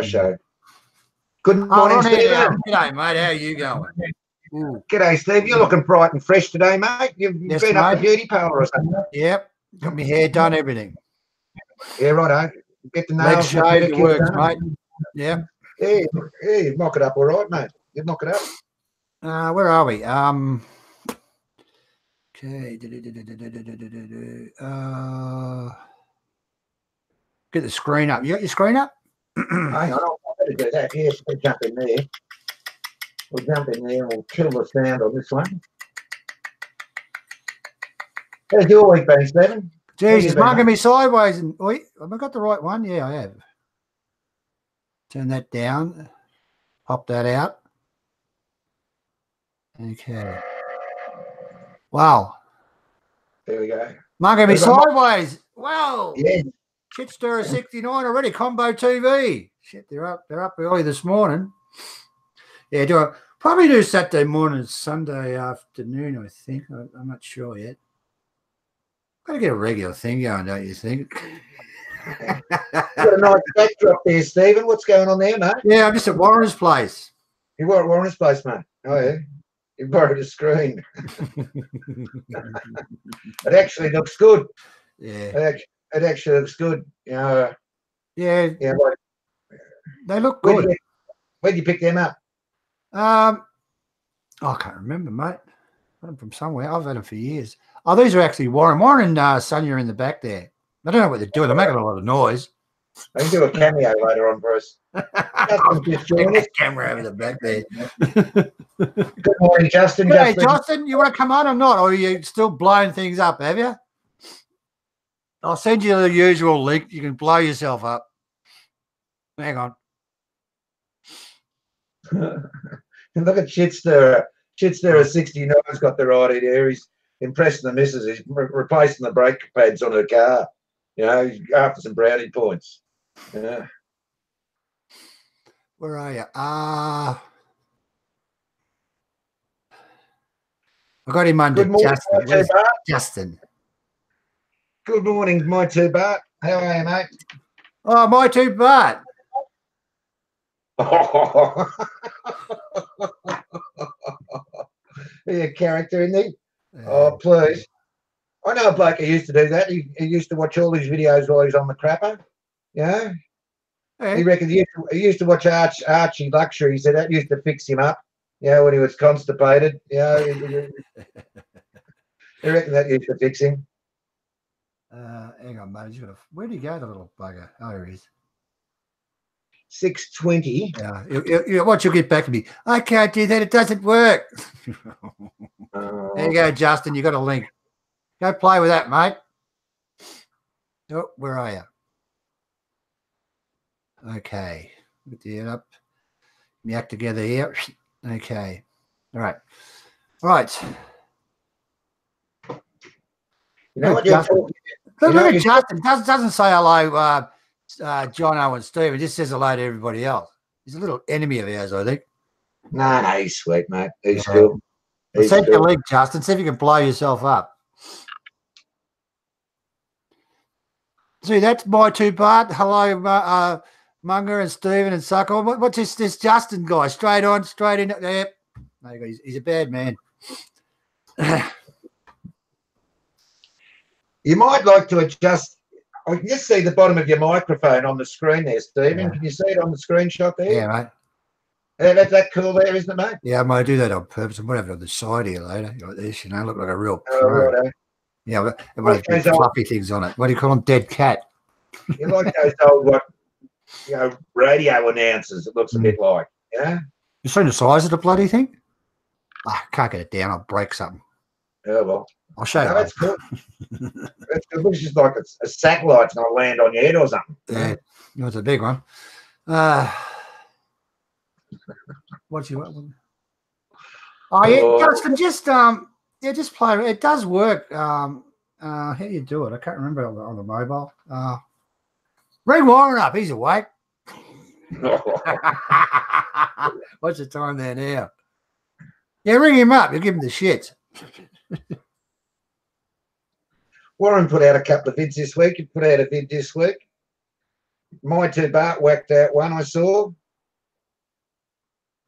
show. Good morning, Steve. G'day, mate. How are you going? Ooh. G'day, Steve. You're looking bright and fresh today, mate. You've been up the beauty parlour or something. Yep. Got my hair done, everything. Yeah, righto. Get the nails. Leg shaved, works, mate. Yep. Yeah, you knock it up all right, mate. You knock it up. Where are we? Okay. Get the screen up. You got your screen up? Hang on, I'll better do that. Yes, we'll jump in there. We'll jump in there and we'll kill the sound on this one. How's your week been, Stephen? Jeez, it's mugging me sideways. And wait, have I got the right one? Yeah, I have. Turn that down. Pop that out. Okay. Wow. There we go. Mugging me sideways. Wow. Yeah. Shit stirrer 69 already. Combo TV. Shit, they're up early this morning. Yeah, probably do Saturday morning, Sunday afternoon, I think. I'm not sure yet. Got to get a regular thing going, don't you think? Got a nice backdrop there, Stephen. What's going on there, mate? Yeah, I'm just at Warren's place. You were at Warren's place, mate? Oh, yeah. You borrowed a screen. It actually looks good. Yeah. It actually looks good. You know, yeah. Like, they look good. Where'd you pick them up? I can't remember, mate. Got them from somewhere. I've had them for years. Oh, these are actually Warren. Warren and Sonia are in the back there. I don't know what they're doing. They're making a lot of noise. They can do a cameo later on for us. Camera over the back there. Good morning, Justin. Hey, Justin, you want to come on or not? Or are you still blowing things up, have you? I'll send you the usual link. You can blow yourself up. Hang on. Look at Shitstirrer. Shitstirrer 69's got the right idea. He's impressing the missus. He's replacing the brake pads on her car. You know, he's after some brownie points. Yeah. Where are you? I got him under Justin. Justin. Good morning, my two Bart. How are you, mate? Oh, my two Bart. Be a character, isn't he? Oh, please. I know a bloke who used to do that. He used to watch all these videos while he's on the crapper. You know? Yeah. He reckons he used to watch Archieluxury. He said that used to fix him up, you know, when he was constipated. You know? He reckons that used to fix him. Hang on, mate. Where'd he go, the little bugger? Oh, here he is. 6:20. Yeah. Watch, you'll get back to me. I can't do that. It doesn't work. There you go, Justin. You got a link. Go play with that, mate. Oh, where are you? Okay. Get it up. Me act together here. Okay. All right. All right. You know what Justin. Look at Justin. Doesn't say hello, John and Steve. It just says hello to everybody else. He's a little enemy of ours, I think. No, he's sweet, mate. He's cool. Send your link, Justin. See if you can blow yourself up. See, that's my two Bart. Hello, Munger and Stephen and Sukahorn. What's this Justin guy? Straight on, straight in. Yep. No, he's a bad man. You might like to adjust. I can just see the bottom of your microphone on the screen there, Stephen. Yeah. Can you see it on the screenshot there? Yeah, mate. That's that cool there, isn't it, mate? Yeah, I might do that on purpose. I might have it on the side here later, like this, you know, look like a real pro. Right, yeah, it might have fluffy things on it. What do you call them? Dead cat. You like those old, radio announcers, it looks a bit like, yeah? You seen the size of the bloody thing? I can't get it down. I'll break something. Oh, well. I'll show you. That's cool. It looks just like a satellite's going to land on your head or something. Yeah, it's a big one. What do you want? Oh, yeah, Justin, just play. It does work. How do you do it? I can't remember on the mobile. Ring Warren up. He's awake. What's the time there now? Yeah, ring him up. You give him the shits. Warren put out a couple of vids this week. You put out a vid this week. my two Bart whacked out one I saw.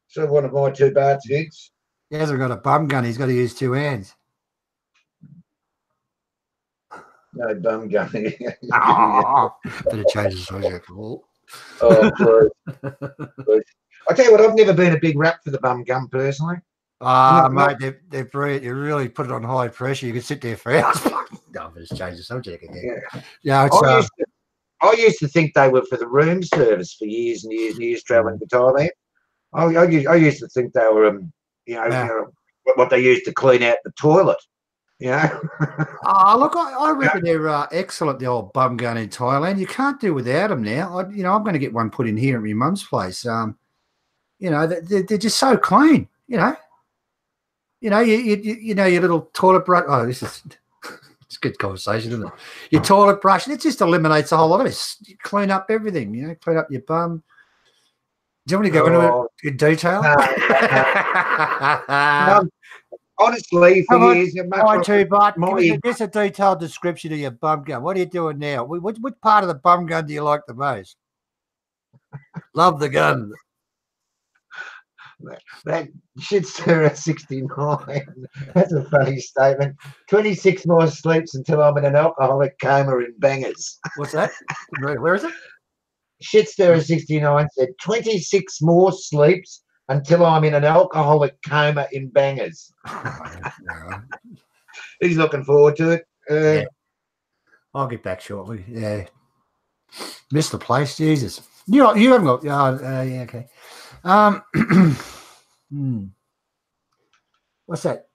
Saw one of my two Bart's gigs. He hasn't got a bum gun. He's got to use two hands. No bum gun. Better change the subject. Oh, please. I tell you what, I've never been a big rap for the bum gun personally. Mate, they're brilliant. You really put it on high pressure. You can sit there for hours. No, I'll just change the subject again. Yeah, it's, I used to think they were for the room service for years and years and years travelling to Thailand. I used to think they were, you know, what they used to clean out the toilet. You know. Look, I reckon they're excellent. The old bum gun in Thailand. You can't do without them now. I'm going to get one put in here at my mum's place. You know, they're just so clean. You know, you know your little toilet brush. Oh, this is it's good conversation, isn't it? Your toilet brush. It just eliminates a whole lot of it. You clean up everything. You know, clean up your bum. Do you want to go into it in detail? No, honestly, for years, just a detailed description of your bum gun. What are you doing now? Which part of the bum gun do you like the most? Love the gun. That shit stir at 69. That's a funny statement. 26 more sleeps until I'm in an alcoholic coma in Bangers. What's that? Where is it? Shitster 69 said 26 more sleeps until I'm in an alcoholic coma in Bangers. He's looking forward to it. Yeah. I'll get back shortly. Yeah. Missed the place, Jesus. You haven't got. Yeah, okay. What's that?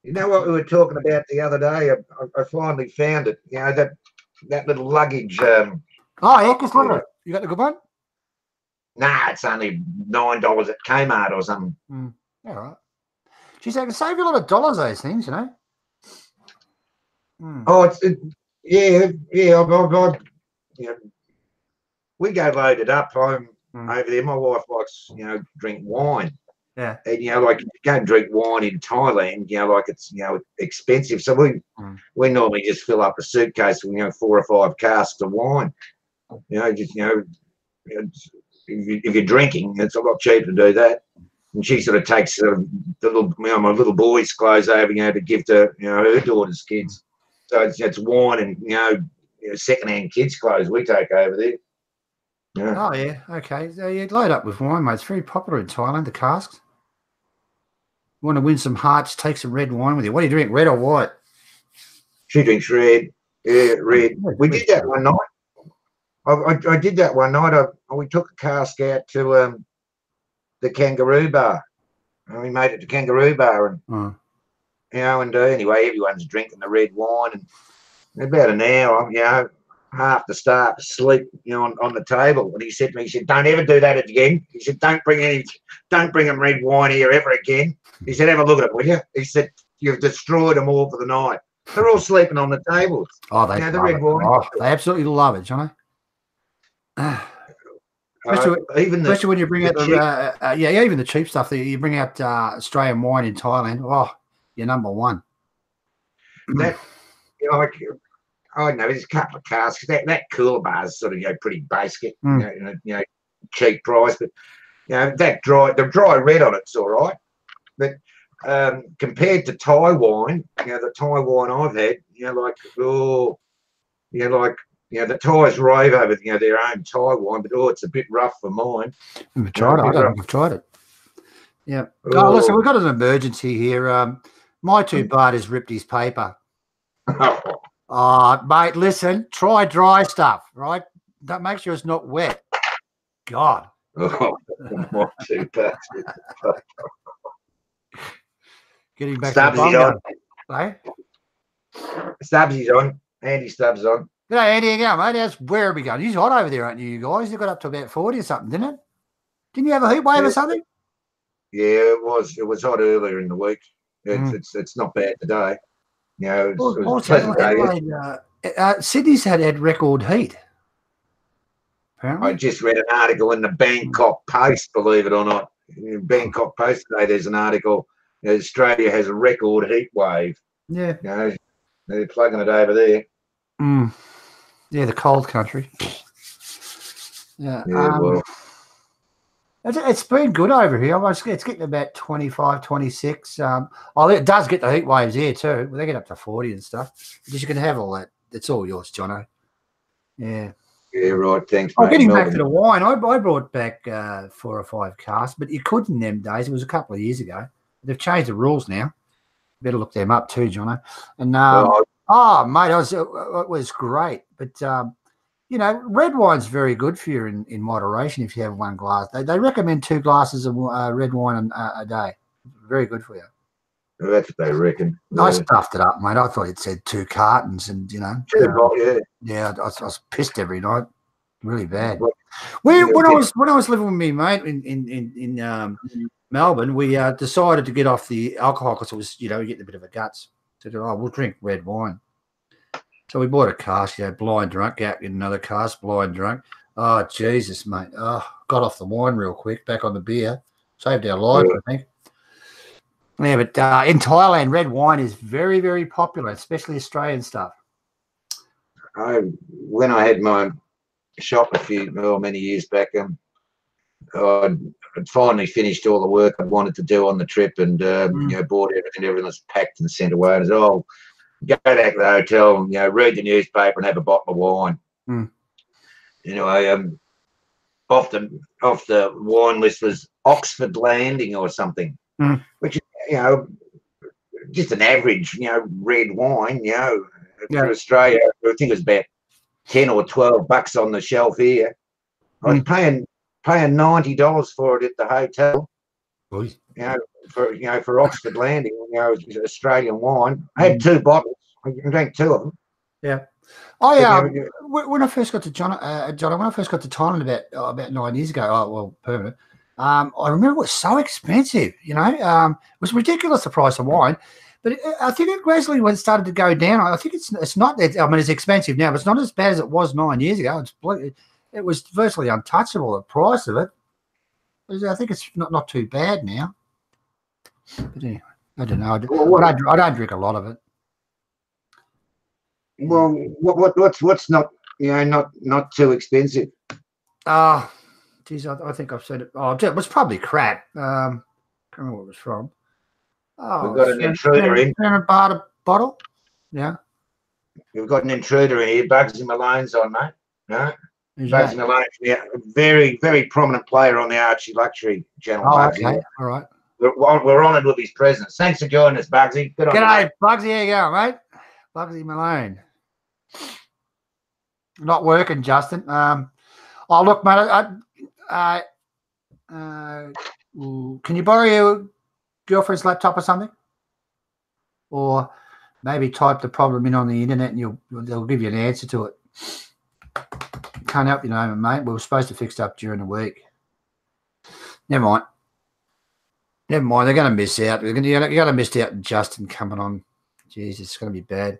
You know what we were talking about the other day? I finally found it. You know that little luggage. Yeah, just look at it. You got the good one? Nah, it's only $9 at Kmart or something. All right. Geez, they can save you a lot of dollars, those things, you know. Oh, yeah. You know, we go loaded up. I'm over there. My wife likes, you know, drink wine. Yeah. And, you know, like, you go and drink wine in Thailand, you know, like it's, you know, expensive. So we normally just fill up a suitcase with, you know, 4 or 5 casks of wine. You know, just, you know, if you're drinking, it's a lot cheaper to do that. And she sort of takes the little, you know, my little boy's clothes over, you know, to give to, you know, her daughter's kids. So it's wine and, you know, secondhand kids' clothes we take over there. Yeah. Oh, yeah. Okay. So you load up with wine, mate. It's very popular in Thailand, the casks. You want to win some hearts, take some red wine with you. What do you drink, red or white? She drinks red. Yeah, red. We did that one night. I did that one night. We took a cask out to the Kangaroo Bar. And we made it to Kangaroo Bar. And, you know, and anyway, everyone's drinking the red wine. And in about an hour, you know, half the staff asleep, you know, on the table. And he said to me, he said, don't ever do that again. He said, don't bring them red wine here ever again. He said, have a look at it, will you? He said, you've destroyed them all for the night. They're all sleeping on the tables. Oh, they the red wine. Oh, they absolutely love it, Johnny. Especially when you bring out even the cheap stuff. You bring out Australian wine in Thailand. Oh, you're number one. That, you know, like, I don't know, there's a couple of casks. That cooler bar is sort of, you know, pretty basic, you know, cheap price. But, you know, the dry red on it's all right. But compared to Thai wine, you know, the Thai wine I've had, you know, like, the Thais rave over, you know, their own Thai wine, but it's a bit rough for mine. I've tried it. I don't think I've tried it. Yeah. Oh, listen, we've got an emergency here. My 2 Bart has ripped his paper. Mate, listen, try dry stuff, right? Don't make sure it's not wet. God. My 2 Bart. Getting back to the bum gun. Stubbsy's on. Andy Stubbs on. G'day, Andy, again, mate. Where have we gone? He's hot over there, aren't you guys? You got up to about 40 or something, didn't it? Didn't you have a heat wave or something? Yeah, it was. It was hot earlier in the week. It's not bad today. You know, it was pleasant day. Sydney's had record heat. Apparently. I just read an article in the Bangkok Post, believe it or not. In Bangkok Post today, there's an article. Australia has a record heat wave. Yeah. You know, they're plugging it over there. Yeah, the cold country. Yeah. Well, It's been good over here. It's getting about 25, 26. It does get the heat waves here too. They get up to 40 and stuff. Because you can have all that. It's all yours, Jono. Yeah. Yeah, right. Thanks, mate. Oh, getting back to the wine, I brought back 4 or 5 casks, but you couldn't them days. It was a couple of years ago. They've changed the rules now. Better look them up too, Jono. And mate, it was great. But red wine's very good for you in moderation if you have 1 glass. They recommend 2 glasses of red wine a day. Very good for you. Well, that's what they reckon. I stuffed it up, mate. I thought it said 2 cartons, and yeah, I was pissed every night, really bad. When I was living with me, mate, in Melbourne, we decided to get off the alcohol because it was getting a bit of a guts. So we'll drink red wine. So we bought a cask, blind drunk, out in another cask, blind drunk. Oh, Jesus, mate. Oh, got off the wine real quick, back on the beer. Saved our lives, I think. Yeah, but in Thailand, red wine is very, very popular, especially Australian stuff. When I had my shop many years back, I'd finally finished all the work I wanted to do on the trip, and bought everything was packed and sent away. And I said, "Oh, go back to the hotel, and read the newspaper and have a bottle of wine." Anyway, off the wine list was Oxford Landing or something, which is just an average red wine. For Australia, I think it was about $10 or $12 on the shelf here. I was paying $90 for it at the hotel. For Oxford Landing, Australian wine. I had 2 bottles. I drank 2 of them. Yeah. When I first got to John, when I first got to Thailand about 9 years ago, permanent. I remember it was so expensive. It was ridiculous the price of wine. But I think it gradually started to go down. I think it's not. I mean, it's expensive now, but it's not as bad as it was 9 years ago. It was virtually untouchable, the price of it. I think it's not too bad now. But anyway, I don't know. I don't drink a lot of it. Well, what's not not too expensive? Geez, I think I've said it. Oh, it was probably crap. I can't remember where it was from. We've got an intruder in. Bottle? Yeah. We've got an intruder in here. Bugsy Malone's on, mate. No? Bugsy Malone, a very, very prominent player on the Archieluxury channel. Oh, okay. All right. We're honoured with his presence. Thanks for joining us, Bugsy. Good on you. G'day, Bugsy. How you going, mate? Bugsy Malone. Not working, Justin. Look, mate, can you borrow your girlfriend's laptop or something? Or maybe type the problem in on the internet and they'll give you an answer to it. Can't help you, mate. We were supposed to fix it up during the week. Never mind. They're going to miss out. You're going to miss out on Justin coming on. Jesus, it's going to be bad.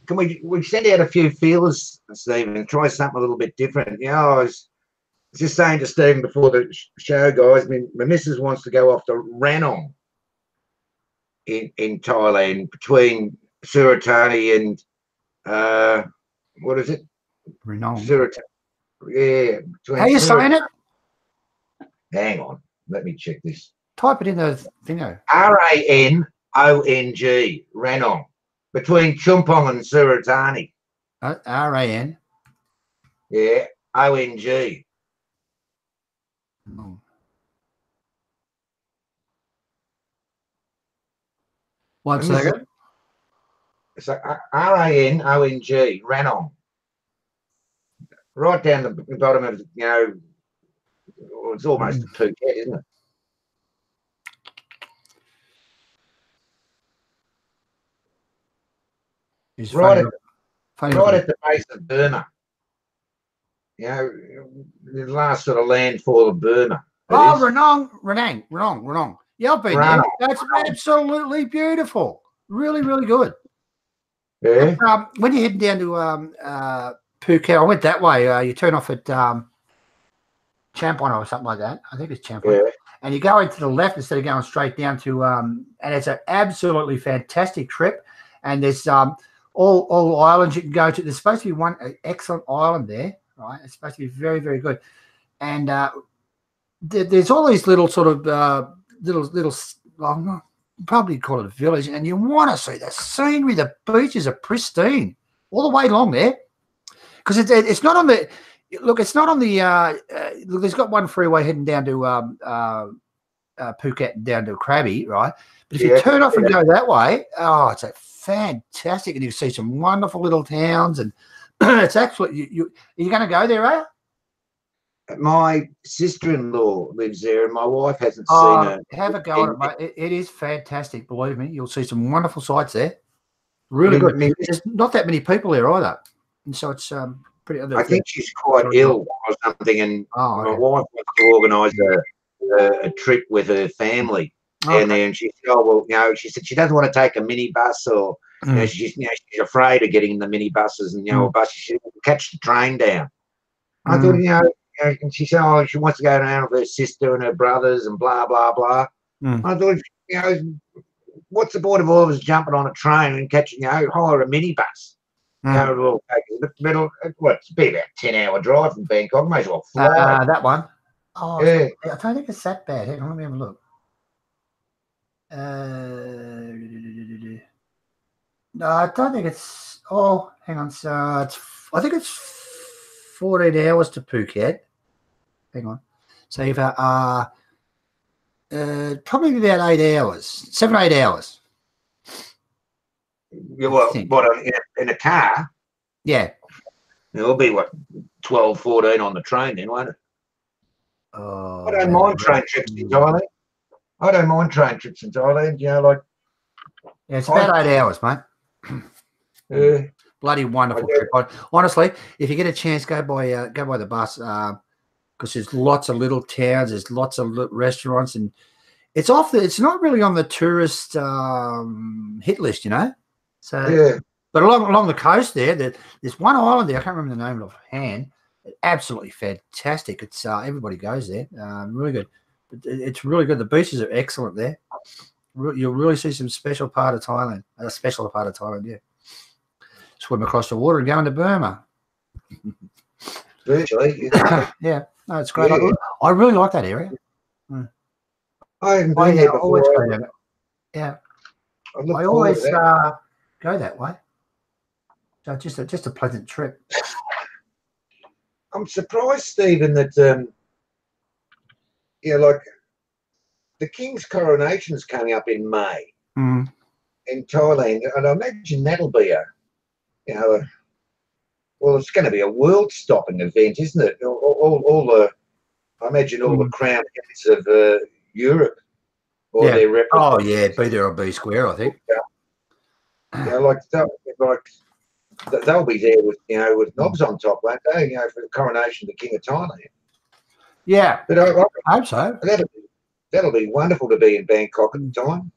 Can we send out a few feelers, Stephen, and try something a little bit different? I was just saying to Stephen before the show, guys, my missus wants to go off to Ranong in Thailand, between Suratani and what is it? Ranong. Yeah. How are you saying it? Hang on. Let me check this. Type it in the thingo. Ranong. Ranong. Between Chumpong and Suratani. RAN. Yeah. ONG. Oh. 1 second. It's like RANONG. Ranong. Right down the bottom of it's almost a Phuket, isn't it? Right at the base of Burma. The last sort of landfall of Burma. Ranong. Yeah, I've been there. That's absolutely beautiful. Really, really good. Yeah. When you're heading down to Phuket, I went that way. You turn off at Champon or something like that. I think it's Champon. Yeah. And you go into the left instead of going straight down to and it's an absolutely fantastic trip. And there's all islands you can go to. There's supposed to be one excellent island there. right? It's supposed to be very, very good. And there's all these little sort of little probably call it a village, and you want to see the scenery. The beaches are pristine all the way along there, because it's not on the it's not on the look. There's got one freeway heading down to Phuket and down to Krabi, right? But if you turn off and go that way, oh, it's a fantastic, and you see some wonderful little towns, and it's actually are you going to go there, are you? My sister-in-law lives there, and my wife hasn't seen her. Have a go at it, mate. It is fantastic. Believe me, you'll see some wonderful sights there. Really good. There's not that many people there either, and so it's pretty. I think she's quite ill or something, and my wife wants to organise a trip with her family down there, and she said, "Oh well, you know," she said she doesn't want to take a minibus, or you know, she's afraid of getting in the minibuses, and a bus. She will catch the train down. I thought, and she said, "Oh, she wants to go around with her sister and her brothers and blah blah blah." I thought, what's the point of all of us jumping on a train and catching, hire a minibus? It's be about 10-hour drive from Bangkok. May as well fly. That one. Oh, yeah. I don't think it's that bad. Hang on, let me have a look. No, I don't think it's. Oh, hang on. So I think it's 14 hours to Phuket. Hang on. So you've probably about 8 hours, 7 or 8 hours. What in a car? Yeah. It'll be 12, 14 on the train then, won't it? Oh, I don't mind train trips in Thailand. Yeah, it's about 8 hours, mate. Bloody wonderful trip. Honestly, if you get a chance, go by the bus, because there's lots of little towns, there's lots of restaurants, and it's not really on the tourist hit list, So but along the coast there's one island there. I can't remember the name offhand. Absolutely fantastic. It's everybody goes there. Really good. It's really good. The beaches are excellent there. You'll really see some special part of Thailand. Yeah. Swim across the water and go into Burma. Virtually. Yeah. No, it's great. Yeah. I really like that area. I haven't been there before. Yeah. I always go that way. So just a pleasant trip. I'm surprised, Stephen, that the King's coronation's coming up in May in Thailand, and I imagine that'll be it's going to be a world-stopping event, isn't it? I imagine all the crown heads of Europe, or their representatives. Oh yeah, be there or be square, I think. They'll be there with knobs on top, won't they? For the coronation of the King of Thailand. Yeah, but I hope so. That'll be wonderful to be in Bangkok at the time.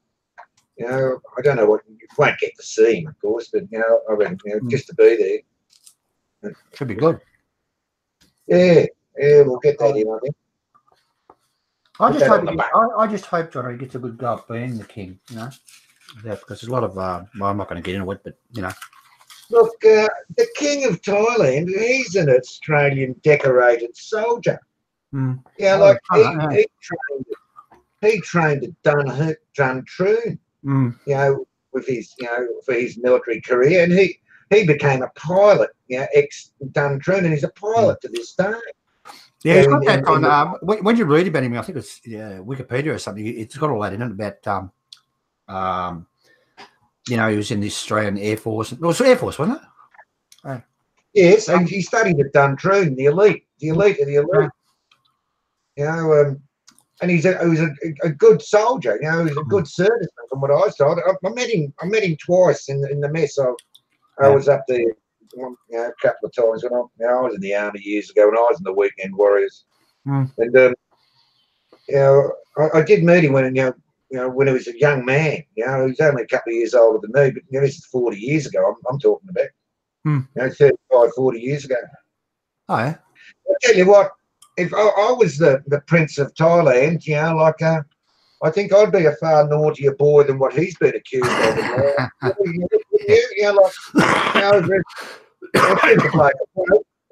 I don't know what you won't get to see him, of course, but I reckon just to be there should be good. Yeah, we'll get that in, I think. I just hope Johnny gets a good go at being the king, because there's a lot of I'm not going to get into it, but Look, the King of Thailand, he's an Australian decorated soldier. He trained at Dun Troon, with his, for his military career, and he became a pilot, ex-Dun Troon, and he's a pilot to this day. Yeah, he's got that on. When you read about him, I think it's Wikipedia or something. It's got all that in it about he was in the Australian Air Force. It was Air Force, wasn't it? Yes, and he studied at Dun Troon, the elite of the elite. And he was a good soldier. He was a good serviceman, from what I saw. I met him twice in the mess. I was up there, a couple of times when I was in the army years ago, when I was in the Weekend Warriors. And I did meet him when when he was a young man. He was only a couple of years older than me, but this is 40 years ago. I'm talking about. 35, 40 years ago. Oh, yeah. I'll tell you what. If I was the Prince of Thailand, I think I'd be a far naughtier boy than what he's been accused of.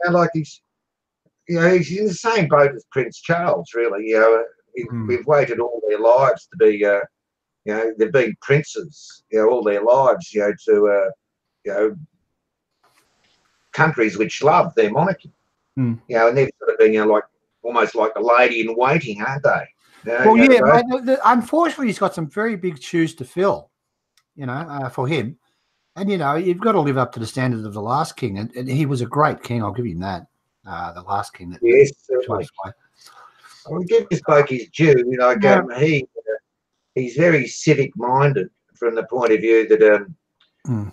Like he's you know, he's in the same boat as Prince Charles, really. You know, we've waited all their lives to be, you know, they've been princes, you know, all their lives, you know, to, you know, countries which love their monarchy. You know, and they've sort of been, you know, like almost like a lady in waiting, aren't they? You know, well, yeah, mate, unfortunately, he's got some very big shoes to fill, you know, for him. And, you know, you've got to live up to the standards of the last king. And he was a great king. I'll give him that. The last king. Yes, certainly. I will give this bloke his due. You know, he's very civic-minded from the point of view that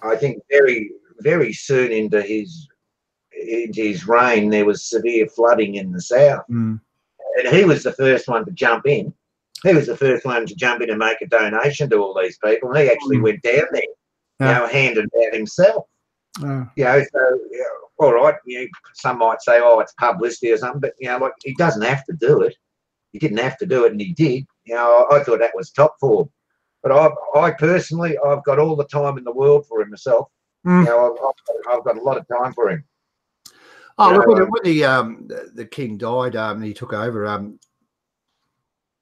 I think very, very soon into his reign, there was severe flooding in the south. And he was the first one to jump in. He was the first one to jump in and make a donation to all these people. And he actually went down there. You know, handed out himself. You know, so all right. You know, some might say, "Oh, it's publicity or something," but you know, like he doesn't have to do it. He didn't have to do it, and he did. You know, I thought that was top form. But I personally, I've got all the time in the world for him myself. You know, I've got a lot of time for him. Oh, look, when the king died, and he took over.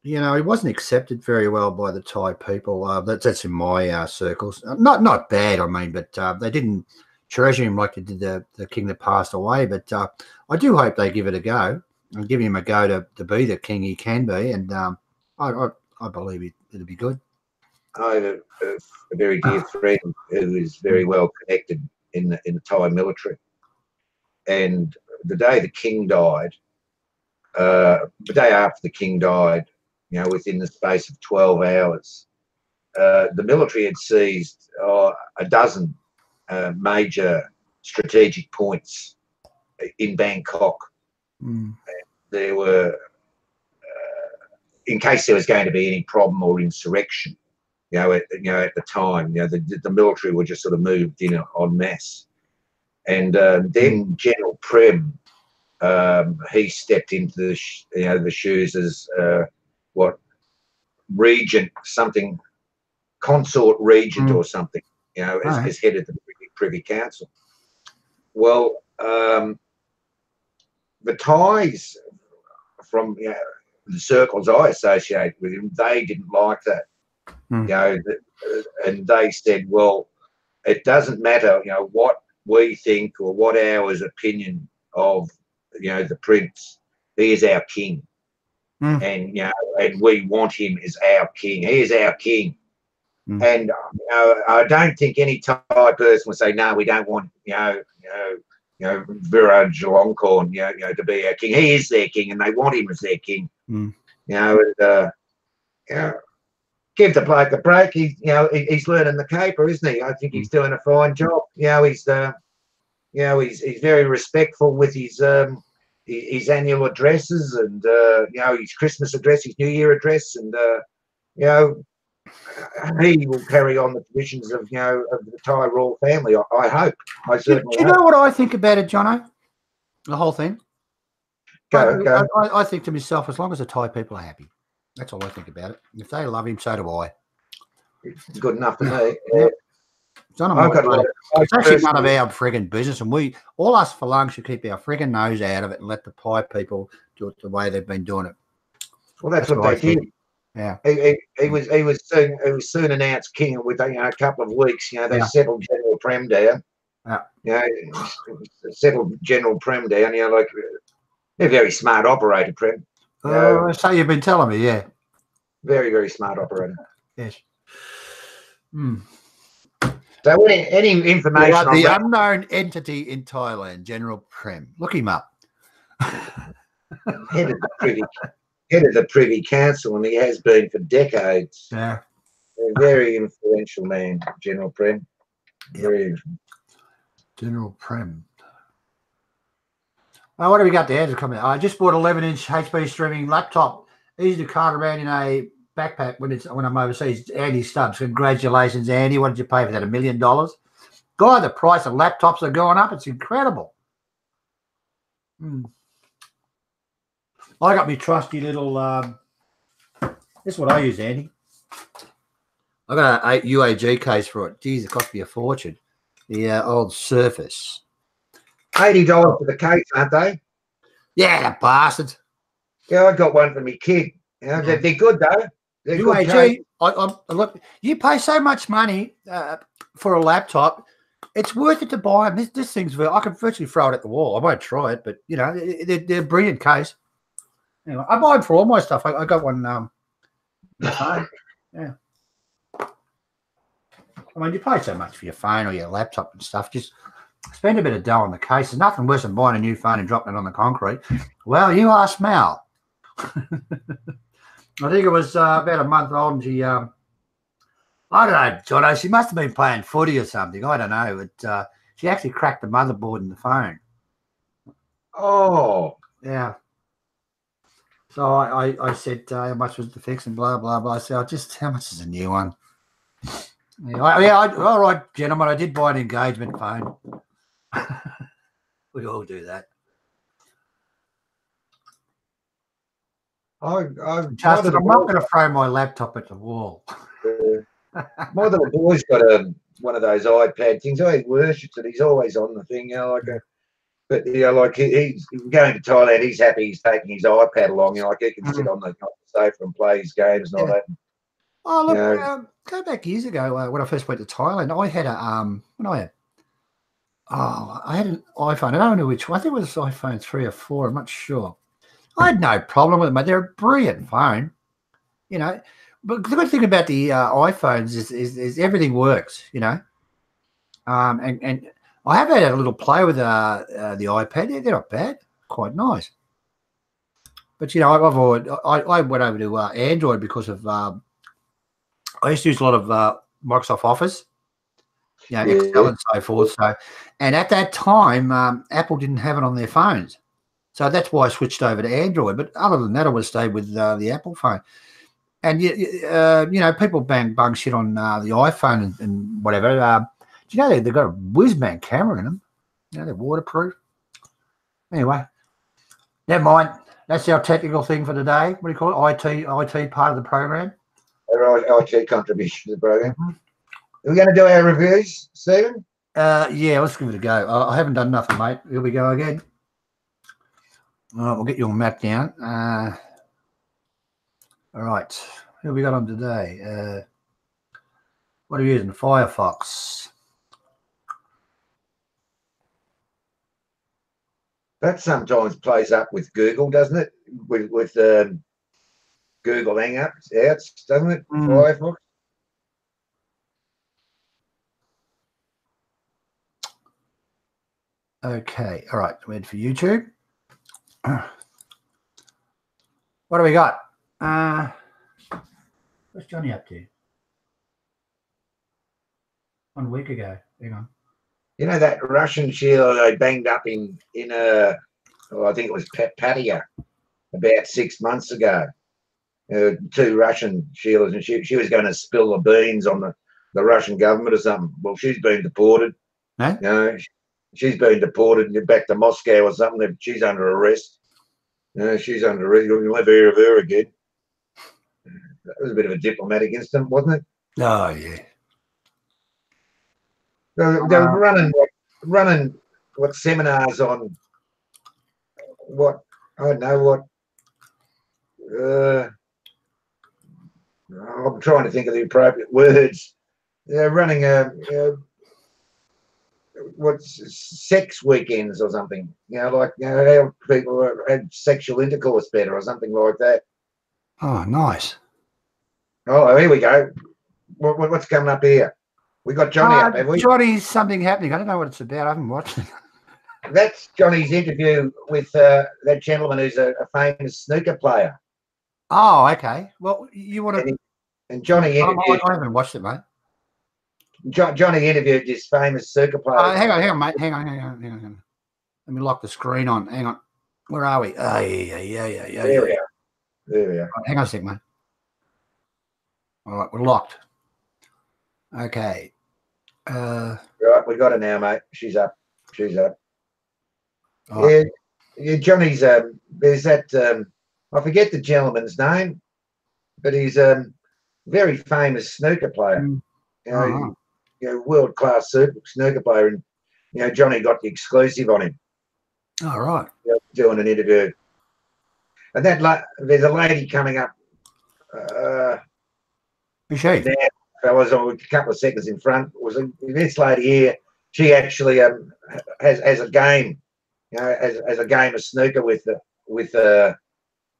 You know, he wasn't accepted very well by the Thai people. That's in my circles. Not bad, I mean, but they didn't treasure him like they did the king that passed away. But I do hope they give it a go and give him a go to be the king he can be. And I believe it'll be good. I have a very dear friend who is very well connected in the Thai military. And the day the king died, the day after the king died, you know, within the space of 12 hours, the military had seized a dozen major strategic points in Bangkok. And there were, in case there was going to be any problem or insurrection, you know, at the time, you know, the military were just sort of moved in en masse. And then General Prem, he stepped into the shoes as regent, something, consort regent or something, you know, as head of the Privy Council. Well, the Thais from the circles I associate with him, they didn't like that, you know, and they said, well, it doesn't matter, you know, what we think or what our opinion of, you know, the prince, he is our king. And, you know, and we want him as our king. He is our king. And, you know, I don't think any Thai person would say, no, we don't want, you know, Viraj Longkorn, you know, to be our king. He is their king and they want him as their king. You know, and, you know, give the bloke a break. He's learning the caper, isn't he? I think he's doing a fine job. You know, he's very respectful with his annual addresses and you know, his Christmas address, his New Year address, and you know, he will carry on the traditions of, you know, of the Thai royal family. I hope. I certainly. Do you know what I think about it, Jono? The whole thing. Go. I think to myself, as long as the Thai people are happy, that's all I think about it. If they love him, so do I. It's good enough for me. It's actually none of our frigging business, and all us Falang should keep our frigging nose out of it and let the Thai people do it the way they've been doing it. Well, that's what they did. Yeah, he was soon announced king within a couple of weeks. You know, they settled General Prem down. You know, settled General Prem down. You know, like they're a very smart operator, Prem. So you've been telling me, yeah. Very, very smart operator. Yes. So any information on the that? unknown entity in Thailand, General Prem. Look him up. Head of the Privy Council, and he has been for decades. Yeah. A very influential man, General Prem. General Prem. What have we got there to come out? I just bought an 11-inch HP streaming laptop. Easy to cart around in a backpack when I'm overseas. Andy Stubbs, congratulations, Andy. What did you pay for that? $1 million? God, the price of laptops are going up. It's incredible. I got my trusty little. This is what I use, Andy. I got an UAG case for it. Geez, it cost me a fortune. The old Surface. $80 for the case, aren't they? Yeah, the bastards. Yeah, I got one for my kid. You know, they're good though. They're good. UAG, look, you pay so much money for a laptop. It's worth it to buy them. This thing's, I can virtually throw it at the wall. I won't try it, but you know, they're a brilliant case. Anyway, I buy them for all my stuff. I got one. Yeah. I mean, you pay so much for your phone or your laptop and stuff. Just spend a bit of dough on the case. There's nothing worse than buying a new phone and dropping it on the concrete. Well, you ask Mal. I think it was about a month old, and she, I don't know, Jono, she must have been playing footy or something. I don't know. But she actually cracked the motherboard in the phone. Oh. Yeah. So I said, how much was the fix and blah, blah, blah. I said, how much is a new one? Yeah, all right, gentlemen, I did buy an engagement phone. We all do that. I'm not going to throw my laptop at the wall. My little boy's got one of those iPad things. He worships it. He's always on the thing, you know, but you know, like he's going to Thailand. He's happy. He's taking his iPad along. You know, like he can sit on the sofa and play his games and all that. Oh look, go back years ago when I first went to Thailand. I had I had an iPhone. I don't know which one. I think it was iPhone 3 or 4. I'm not sure. I had no problem with them. They're a brilliant phone, you know. But the good thing about the iPhones is everything works, you know. And I have had a little play with the iPad. They're not bad, quite nice. But you know, I went over to Android because of I used to use a lot of Microsoft Office, you know, Excel and so forth. So, and at that time, Apple didn't have it on their phones. So that's why I switched over to Android. But other than that, I would have stayed with the Apple phone. And, you know, people bang shit on the iPhone and whatever. Do you know they've got a whiz-bang camera in them? You know, they're waterproof. Anyway, never mind. That's our technical thing for today. What do you call it? IT part of the program. IT contribution to the program. Are we going to do our reviews, Stephen? Yeah, let's give it a go. I haven't done nothing, mate. Here we go again. All right, we'll get your map down. All right, who we got on today? What are you using? Firefox. That sometimes plays up with Google, doesn't it? With Google Hangouts, doesn't it? Firefox. Okay, all right. Wait for YouTube. What do we got? What's Johnny up to? 1 week ago. Hang on. You know that Russian Sheila they banged up in I think it was Pattaya about 6 months ago. 2 Russian Sheilas, and she was going to spill the beans on the Russian government or something. Well, she's been deported. Huh? You know, she's been deported back to Moscow or something. She's under arrest. She's under arrest. You'll never hear of her again. That was a bit of a diplomatic incident, wasn't it? Oh, yeah. They were running what seminars on what, I don't know what, I'm trying to think of the appropriate words. They're running sex weekends or something, you know, like, you know, how people had sexual intercourse better or something like that. Oh, nice. Oh, here we go. What's coming up here? We got Johnny up, have we? Johnny's something happening. I don't know what it's about. I haven't watched it. That's Johnny's interview with that gentleman who's a famous snooker player. Oh, okay. Well, you want to... And Johnny interviewed... I haven't watched it, mate. Johnny interviewed this famous snooker player. Hang on, mate. Hang on. Let me lock the screen on. Hang on. Where are we? Oh, yeah. There we are. Right, hang on a sec, mate. All right, we're locked. Okay. Right, we got her now, mate. She's up. Right. Yeah, Johnny's there's that I forget the gentleman's name, but he's a very famous snooker player. You know, world-class snooker player, and you know, Johnny got the exclusive on him. All right. Doing an interview. And there's a lady coming up. Who's she? Now, I was a couple of seconds in front. This lady here? She actually has a game, as a game of snooker with this.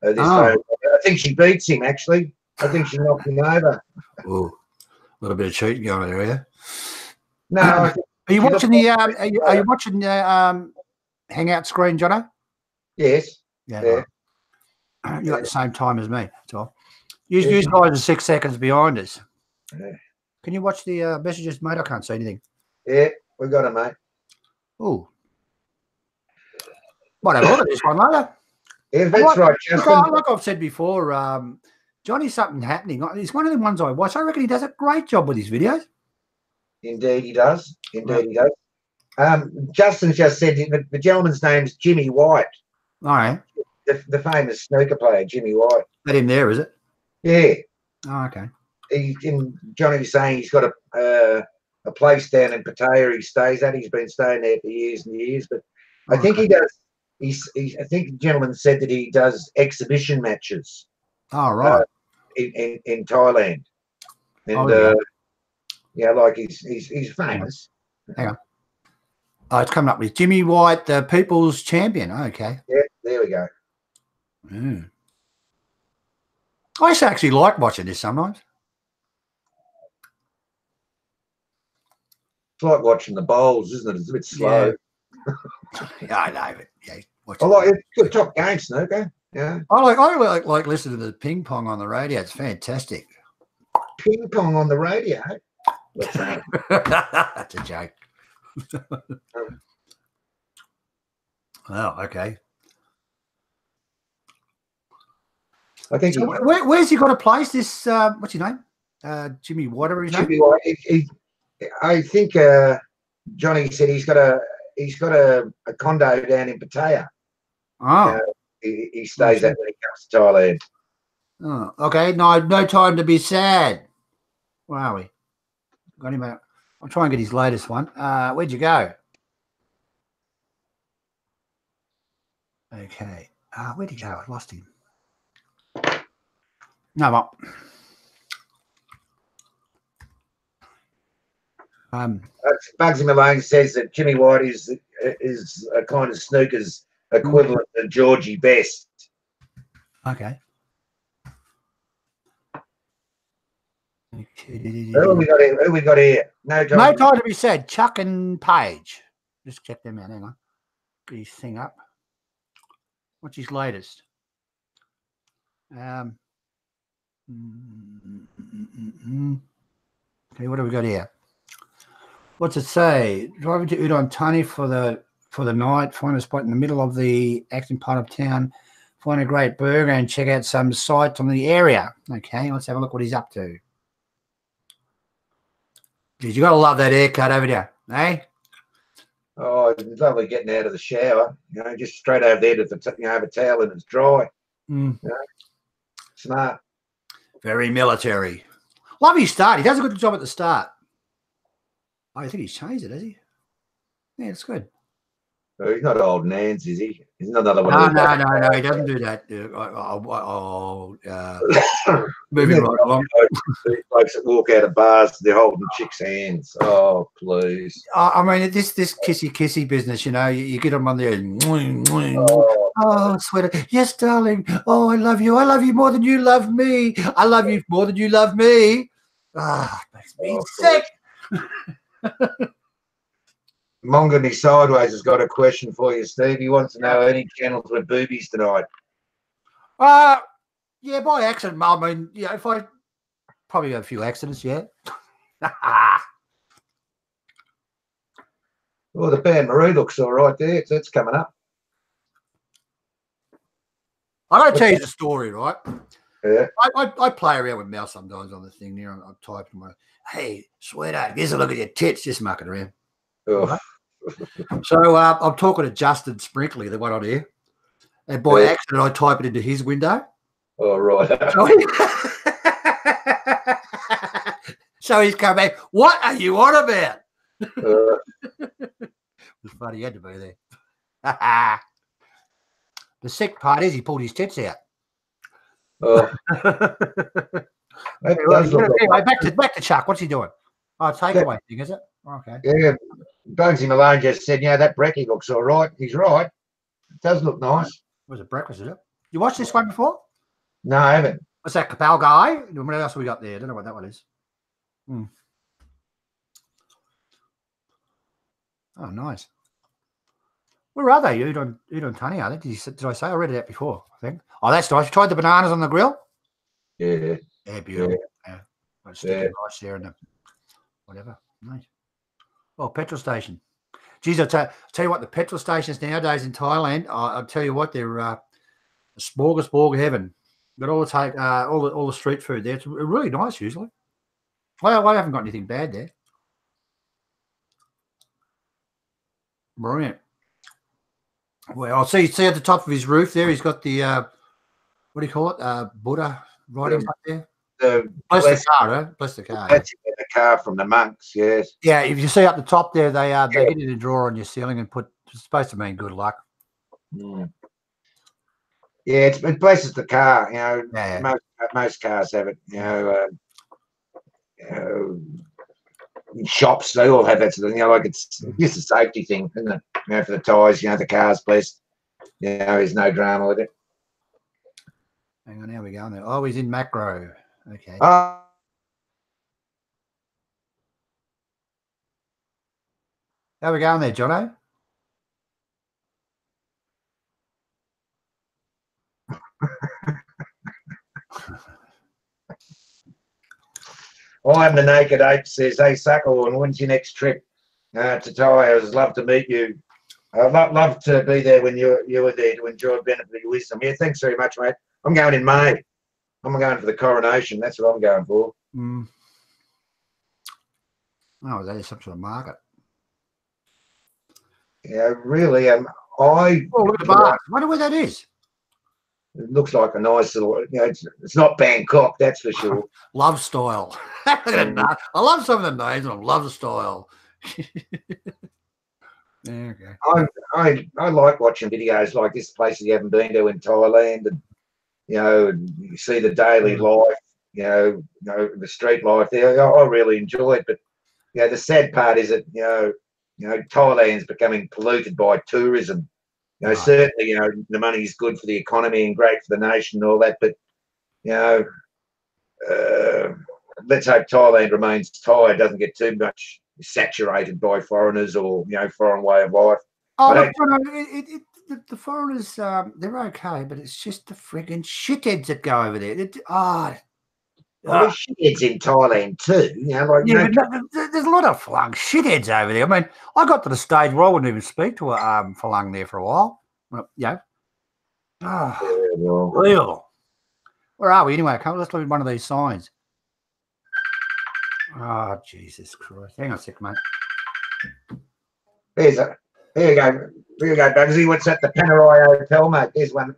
I think she beats him. Actually, I think she knocked him over. Oh, a little bit of cheating going on there, yeah. No, are you watching the? Are you watching the hangout screen, Johnny? Yes. Yeah. You're at the same time as me. That's all. You guys are 6 seconds behind us. Yeah. Can you watch the messages, mate? I can't see anything. Yeah, we got it, mate. Oh. Might have a look at this one later. Yeah, that's right, Justin. Like I've said before, Johnny's something happening. He's one of the ones I watch. I reckon he does a great job with his videos. Indeed, he does. Indeed, he does. Justin just said the gentleman's name's Jimmy White. All right. The famous snooker player, Jimmy White. That him there, is it? Yeah. Oh, okay. Johnny's saying he's got a place down in Pattaya he stays at. He's been staying there for years and years. But I think he does. I think the gentleman said that he does exhibition matches. Oh, right. In Thailand. And like he's famous. Hang on. Oh, it's coming up with Jimmy White, the People's Champion. Okay. Yeah, there we go. Mm. I used to actually like watching this sometimes. It's like watching the bowls, isn't it? It's a bit slow. Yeah, I know. Yeah, I like it. Good top game, snooker. Yeah. I like listening to the ping pong on the radio. It's fantastic. Ping pong on the radio. What's that? That's a joke. Oh, okay. I think. So where's he got a place? This what's his name? Jimmy White, or his name? Jimmy White. I think Johnny said he's got a condo down in Pattaya. Oh. He stays at when he comes to Thailand. Oh, okay. No time to be sad. Where are we? Got him out. I'll try and get his latest one. Where'd you go? Okay. Where'd he go? I lost him. No, what? Bugsy Malone says that Jimmy White is a kind of snooker's equivalent to Georgie Best. Okay. Who we got here? No time to be said. Chuck and Page. Just check them out. Hang on. Get his thing up. What's his latest? Okay, what do we got here? What's it say? Driving to Udon Thani for the night. Find a spot in the middle of the acting part of town. Find a great burger and check out some sites on the area. Okay, let's have a look what he's up to. Geez, you got to love that haircut, haven't you? Eh? Oh, it's lovely getting out of the shower. Just straight over there to have a towel and it's dry. Smart. Very military. Love his start. He does a good job at the start. Oh, I think he's changed it, has he? Yeah, it's good. Oh, he's not old Nance, is he? He's not another one. No, he doesn't do that. Moving right along. These blokes that walk out of bars, they're holding chicks' hands. Oh, please. I mean, this kissy business, you get them on there. Oh, sweater. Yes, darling. Oh, I love you. I love you more than you love me. I love you more than you love me. Makes me sick. Mongany Sideways has got a question for you, Steve. He wants to know any channels with boobies tonight. Yeah, by accident. I mean, if I probably have a few accidents, yeah. Well, the band Marie looks all right there. That's coming up. I got to tell you the story, right? Yeah. I play around with mouse sometimes on the thing there, and I type in my, hey, sweetheart, here's a look at your tits, just mucking around. Oh. Right? So I'm talking to Justin Sprinkley, the one on here, and by accident I type it into his window. Oh, right. So he's come back, what are you on about? It was funny, he had to be there. The sick part is he pulled his tits out. Oh, anyway, back to Chuck. What's he doing? Oh, takeaway thing, is it? Okay. Yeah, Bonesy Malone just said, that brekkie looks all right. He's right. It does look nice. It was a breakfast, is it? You watched this one before? No, I haven't. What's that, Capel guy? What else we got there? I don't know what that one is. Oh, nice. Where are they? Udon are they? Did I say? I read it out before, I think. Oh, that's nice. You tried the bananas on the grill? Yeah. Yeah, beautiful. Yeah. Stick it nice there in the whatever. Nice. Well, petrol station. Geez, I'll tell you what, the petrol stations nowadays in Thailand, I'll tell you what, they're a smorgasbord of heaven. Got all the street food there. It's really nice usually. I haven't got anything bad there. Brilliant. Well, I'll see at the top of his roof there, he's got the what do you call it? Buddha writings up there. Bless the car, right? Bless the car. That's the car from the monks, yes. Yeah, if you see up the top there, they hit it in a drawer on your ceiling and it's supposed to mean good luck. Yeah, it blesses the car. Most cars have it. In shops they all have that sort of, like it's just a safety thing, isn't it? For the tyres, the car's blessed. There's no drama with it. Hang on, how we going there? Oh, he's in macro. Okay. How we going there, Jono? I'm the Naked Ape says, hey, Sukahorn, when's your next trip to Thai? I'd love to meet you. I'd love to be there when you were there to enjoy the benefit of your wisdom. Yeah, thanks very much, mate. I'm going in May. I'm going for the coronation. That's what I'm going for. Oh, that is some sort of market. Yeah, really. Look at the bar. I wonder where that is. It looks like a nice little, it's not Bangkok, that's for sure. Love style. I love some of the names of love style. Okay. I like watching videos like this, places you haven't been to in Thailand, and you see the daily life, the street life there. I really enjoy it, but the sad part is that Thailand's becoming polluted by tourism. Certainly, the money is good for the economy and great for the nation and all that, but let's hope Thailand remains Thai. It doesn't get too much saturated by foreigners or foreign way of life. The foreigners, they're okay, but it's just the frigging shitheads that go over there. There's shitheads in Thailand too. There's a lot of Falang shitheads over there. I mean, I got to the stage where I wouldn't even speak to a Falang there for a while. Real. Where are we anyway? Let's look at one of these signs. Oh, Jesus Christ. Hang on a sec, mate. Here you go. Here you go, Bugsy. What's at the Pattaya Hotel, mate? There's one.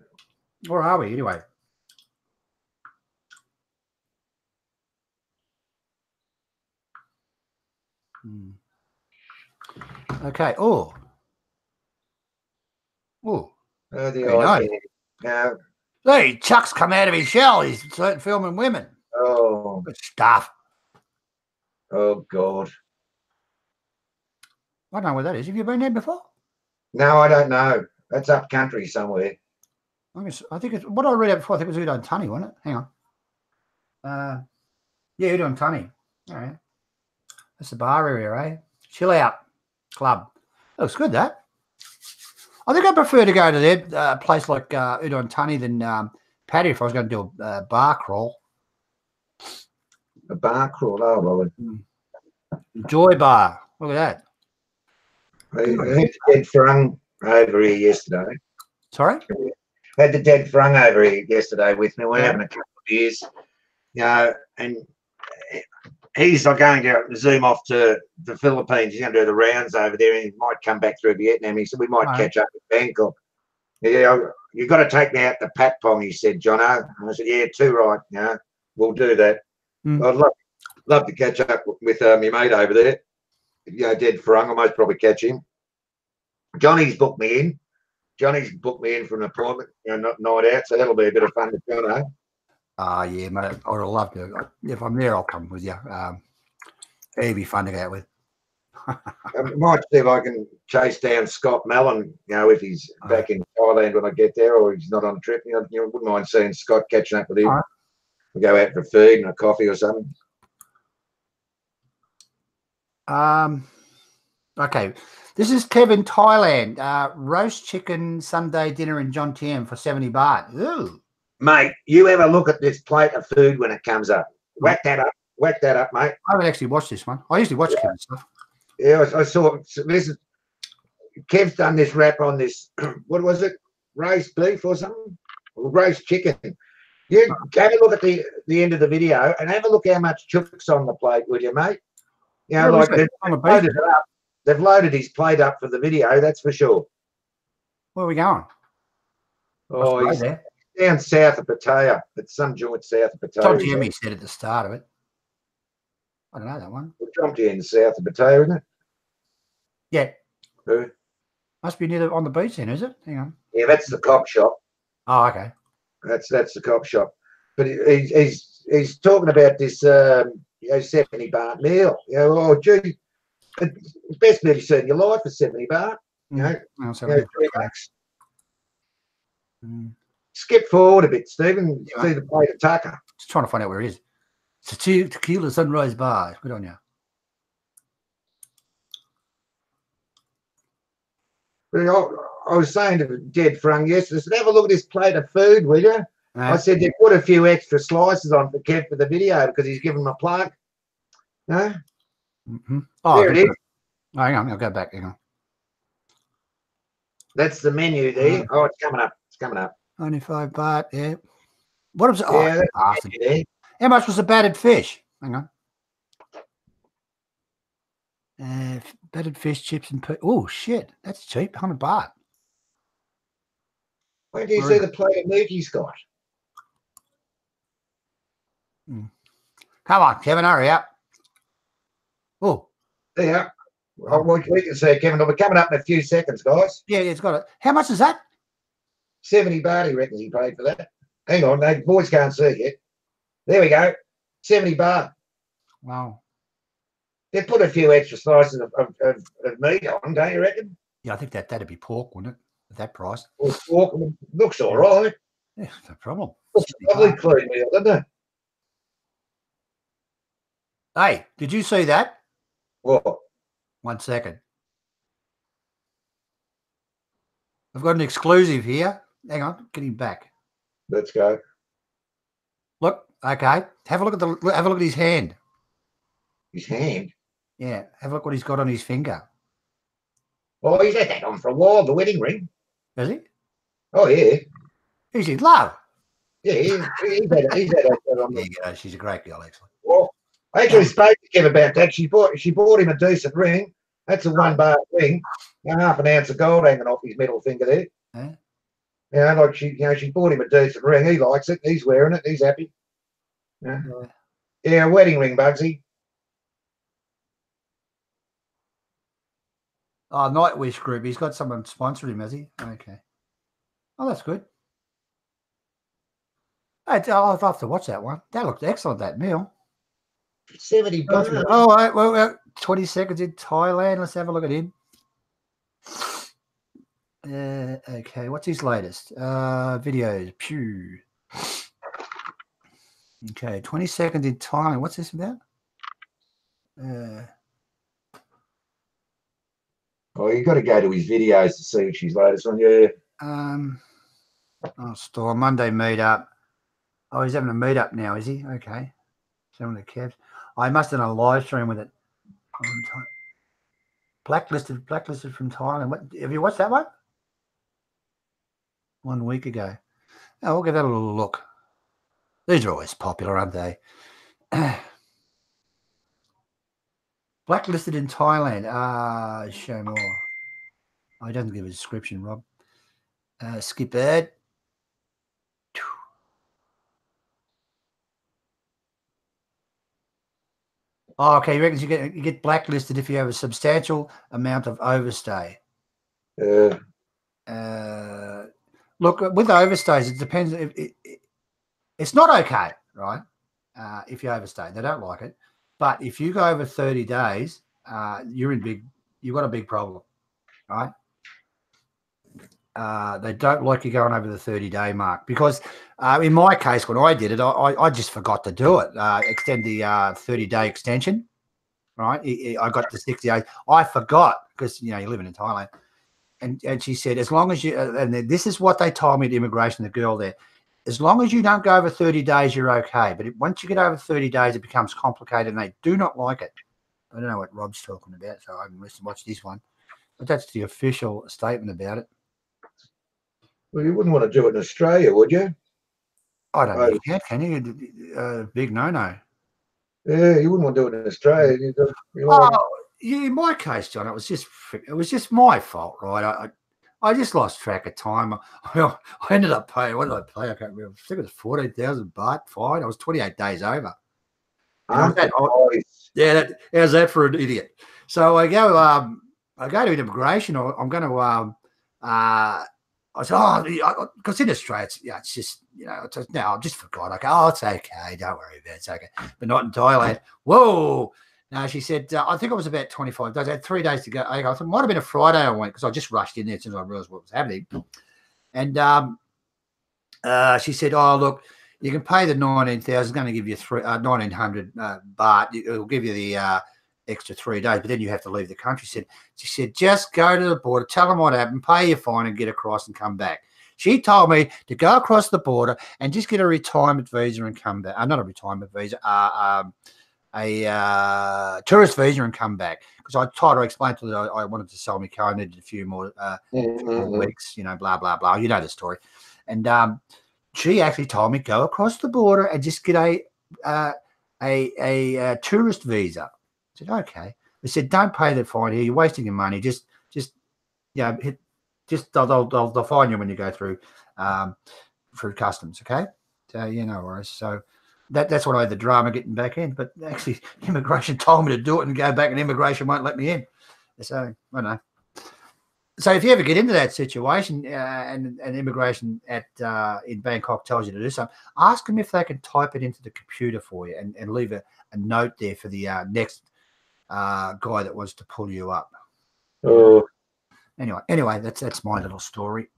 Where are we anyway? Okay. Hey, Chuck's come out of his shell. He's filming women. Oh. Good stuff. Oh, God. I don't know where that is. Have you been there before? No, I don't know. That's up country somewhere. I think it's what I read out before. I think it was Udon Tunny, wasn't it? Hang on. Yeah, Udon Tunny. All right. That's the bar area, eh? Chill out club. Looks good, that. I think I prefer to go to their place like Udon Tunny than Pattaya if I was going to do a bar crawl. A bar crawl? Oh, well. Joy bar. Look at that. I had the dead Farang over here yesterday. Sorry? I had the dead Farang over here yesterday with me. We're having a couple of beers. And he's not going to zoom off to the Philippines. He's going to do the rounds over there, and he might come back through Vietnam. He said we might catch up in Bangkok. Yeah, you've got to take me out to Pat Pong, he said, Jono. And I said, yeah, too right. We'll do that. I'd love to catch up with my mate over there. Dead Farang, I might probably catch him. Johnny's booked me in. Johnny's booked me in for an appointment, night out, so that'll be a bit of fun to go. Yeah, mate. I would love to. If I'm there, I'll come with you. It'd be fun to go out with. I might see if I can chase down Scott Mellon, if he's back in Thailand when I get there, or he's not on a trip. Wouldn't mind seeing Scott, catching up with him. Right. We go out for food and a coffee or something. Okay. This is kev-in-Thailand. Roast chicken Sunday dinner in John Tiem for 70 baht. Ooh. Mate, you ever look at this plate of food when it comes up? Whack that up. Whack that up, mate. I haven't actually watched this one. I usually watch Kev stuff. Yeah, I saw this. Kev's done this wrap on this. What was it? Roast beef or something? Or roast chicken. You have a look at the end of the video and have a look how much chook's on the plate, will you, mate? Like they've loaded his plate up for the video, that's for sure. Where are we going? Oh, he's down south of Pattaya. It's some joint south of Pattaya. John Jimmy said at the start of it. I don't know that one. Well, John Tiem's south of Pattaya, isn't it? Yeah. Who? Must be near on the beach then, is it? Hang on. Yeah, that's the cop shop. Oh, okay. That's the cop shop. But he's talking about this 70 baht meal. Oh gee, it's the best meal you've seen in your life for 70 baht. $3. Skip forward a bit, Stephen. See the plate of tucker. Just trying to find out where it is. It's a tequila sunrise bar. Good on you. I was saying to Jed Frung yesterday, I said, have a look at this plate of food, will you? I said, you put a few extra slices on for Kev for the video because he's given him a plug. No? Oh, there it is. Oh, hang on, I'll go back. Hang on. That's the menu there. Oh, it's coming up. It's coming up. 95 baht, yeah. What was it? Yeah, how much was the battered fish? Hang on. Battered fish, chips, and oh shit, that's cheap. 100 baht. Where do you see the plate of meat he's got? Come on, Kevin, hurry up. Oh, there. Well, we can see Kevin. We're coming up in a few seconds, guys. Yeah, it's got it. How much is that? 70 baht, he reckons he paid for that. Hang on, the boys can't see yet. There we go. 70 baht. Wow. They put a few extra slices of meat on, don't you reckon? Yeah, I think that'd be pork, wouldn't it? At that price. Well, pork looks all right. Yeah, no problem. Looks lovely clean meal, doesn't it? Hey, did you see that? What? 1 second. I've got an exclusive here. Hang on, get him back. Let's go. Look, okay. Have a look at his hand. His hand? Yeah, have a look what he's got on his finger. Oh, he's had that on for a while, the wedding ring. Has he? Oh, yeah. He's in love. Yeah, he's had that on. There you go. She's a great girl, actually. Well, I actually spoke to Kev about that. She bought him a decent ring. That's a 1 baht ring. Half an ounce of gold hanging off his middle finger there. Yeah. She bought him a decent ring. He likes it. He's wearing it. He's happy. Yeah, wedding ring, Bugsy. Oh, Nightwish Group. He's got someone sponsored him, has he? Okay. Oh, that's good. I'll have to watch that one. That looked excellent, that meal. 70 baht. Oh, right, well, 20 seconds in Thailand. Let's have a look at him. Okay, what's his latest? Videos. Pew. Okay, 20 seconds in Thailand. What's this about? Oh, you've got to go to his videos to see which his latest one. Yeah. Store Monday meetup. Oh, he's having a meetup now, is he? Okay. Some of the Kevs. I must have done a live stream with it. Blacklisted from Thailand. What, have you watched that one? 1 week ago. Oh, we'll give that a little look. These are always popular, aren't they? Blacklisted in Thailand. Show more. Oh, he doesn't give a description, Rob. Skip ad. Oh, okay. He reckons you get blacklisted if you have a substantial amount of overstay. look, with overstays, it depends. It's not okay, right? If you overstay, they don't like it. But if you go over 30 days, you've got a big problem, right? They don't like you going over the 30-day mark because in my case, when I did it, I just forgot to do it. Extend the 30-day extension, right? I got the 60 days. I forgot because, you're living in Thailand. And she said, as long as you, and this is what they told me at immigration, the girl there, as long as you don't go over 30 days, you're okay. But once you get over 30 days, it becomes complicated and they do not like it. I don't know what Rob's talking about, so I haven't listened to watch this one. But that's the official statement about it. Well, you wouldn't want to do it in Australia, would you? I don't think you can you? Big no-no. Yeah, you wouldn't want to do it in Australia. In my case, John, it was just my fault, right? I just lost track of time. I ended up paying. What did I pay? I can't remember. I think it was 14,000 baht fine. I was 28 days over. How's that for an idiot? So I go to immigration. I'm going to. I said, because in Australia, it's just, I just forgot. I go, it's okay. Don't worry about it. It's okay. But not in Thailand. Whoa. No, she said, I think it was about 25 days. I had 3 days to go. I thought it might have been a Friday I went because I just rushed in there as soon as I realized what was happening. And she said, oh, look, you can pay the 19,000. It's going to give you 1,900 baht. It'll give you the extra 3 days, but then you have to leave the country. She said, just go to the border, tell them what happened, pay your fine and get across and come back. She told me to go across the border and just get a retirement visa and come back. Not a retirement visa, a tourist visa and come back. Because I tried to explain to her I wanted to sell my car, I needed a few more weeks, blah, blah, blah. You know the story. And she actually told me go across the border and just get a tourist visa. I said, okay. They said, don't pay the fine here. You're wasting your money. They'll fine you when you go through customs. Okay. So, no worries. So that's what I had the drama getting back in. But actually, immigration told me to do it and go back, and immigration won't let me in. So I don't know. So if you ever get into that situation and immigration in Bangkok tells you to do something, ask them if they can type it into the computer for you and leave a note there for the next guy that wants to pull you up. Oh. Anyway, that's my little story.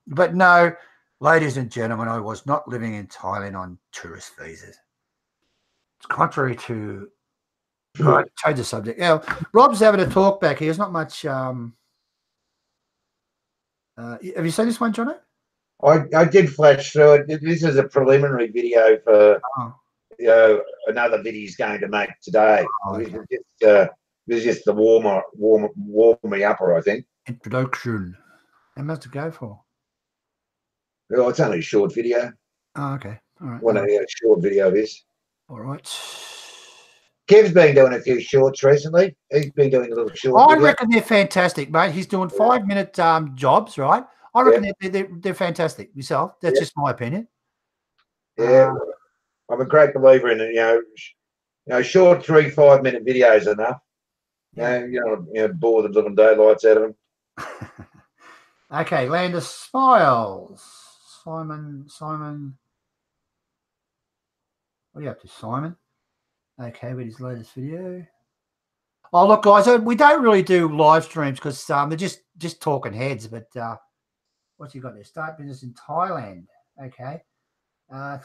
But no, ladies and gentlemen, I was not living in Thailand on tourist visas. It's contrary to. Right, change the subject. Now, Rob's having a talk back here. There's not much. Have you seen this one, Johnny? I did flash through it. This is a preliminary video for another video he's going to make today. This is just the warming upper, I think. Introduction. How much to go for? Well, it's only a short video. Oh, okay. All right. What a short video is. All right. Kev's been doing a few shorts recently. He's been doing a little short. I reckon they're fantastic, mate. He's doing 5-minute jobs, right? I reckon they're fantastic. Yourself, that's just my opinion. Yeah, I'm a great believer in short 3-5 minute videos enough. Yeah. Bore the living daylights out of them. Okay, Land of Smiles. Simon. What are you up to, Simon? Okay, with his latest video. Oh, look, guys, we don't really do live streams because they're just talking heads. But what's he got there? Start business in Thailand. Okay,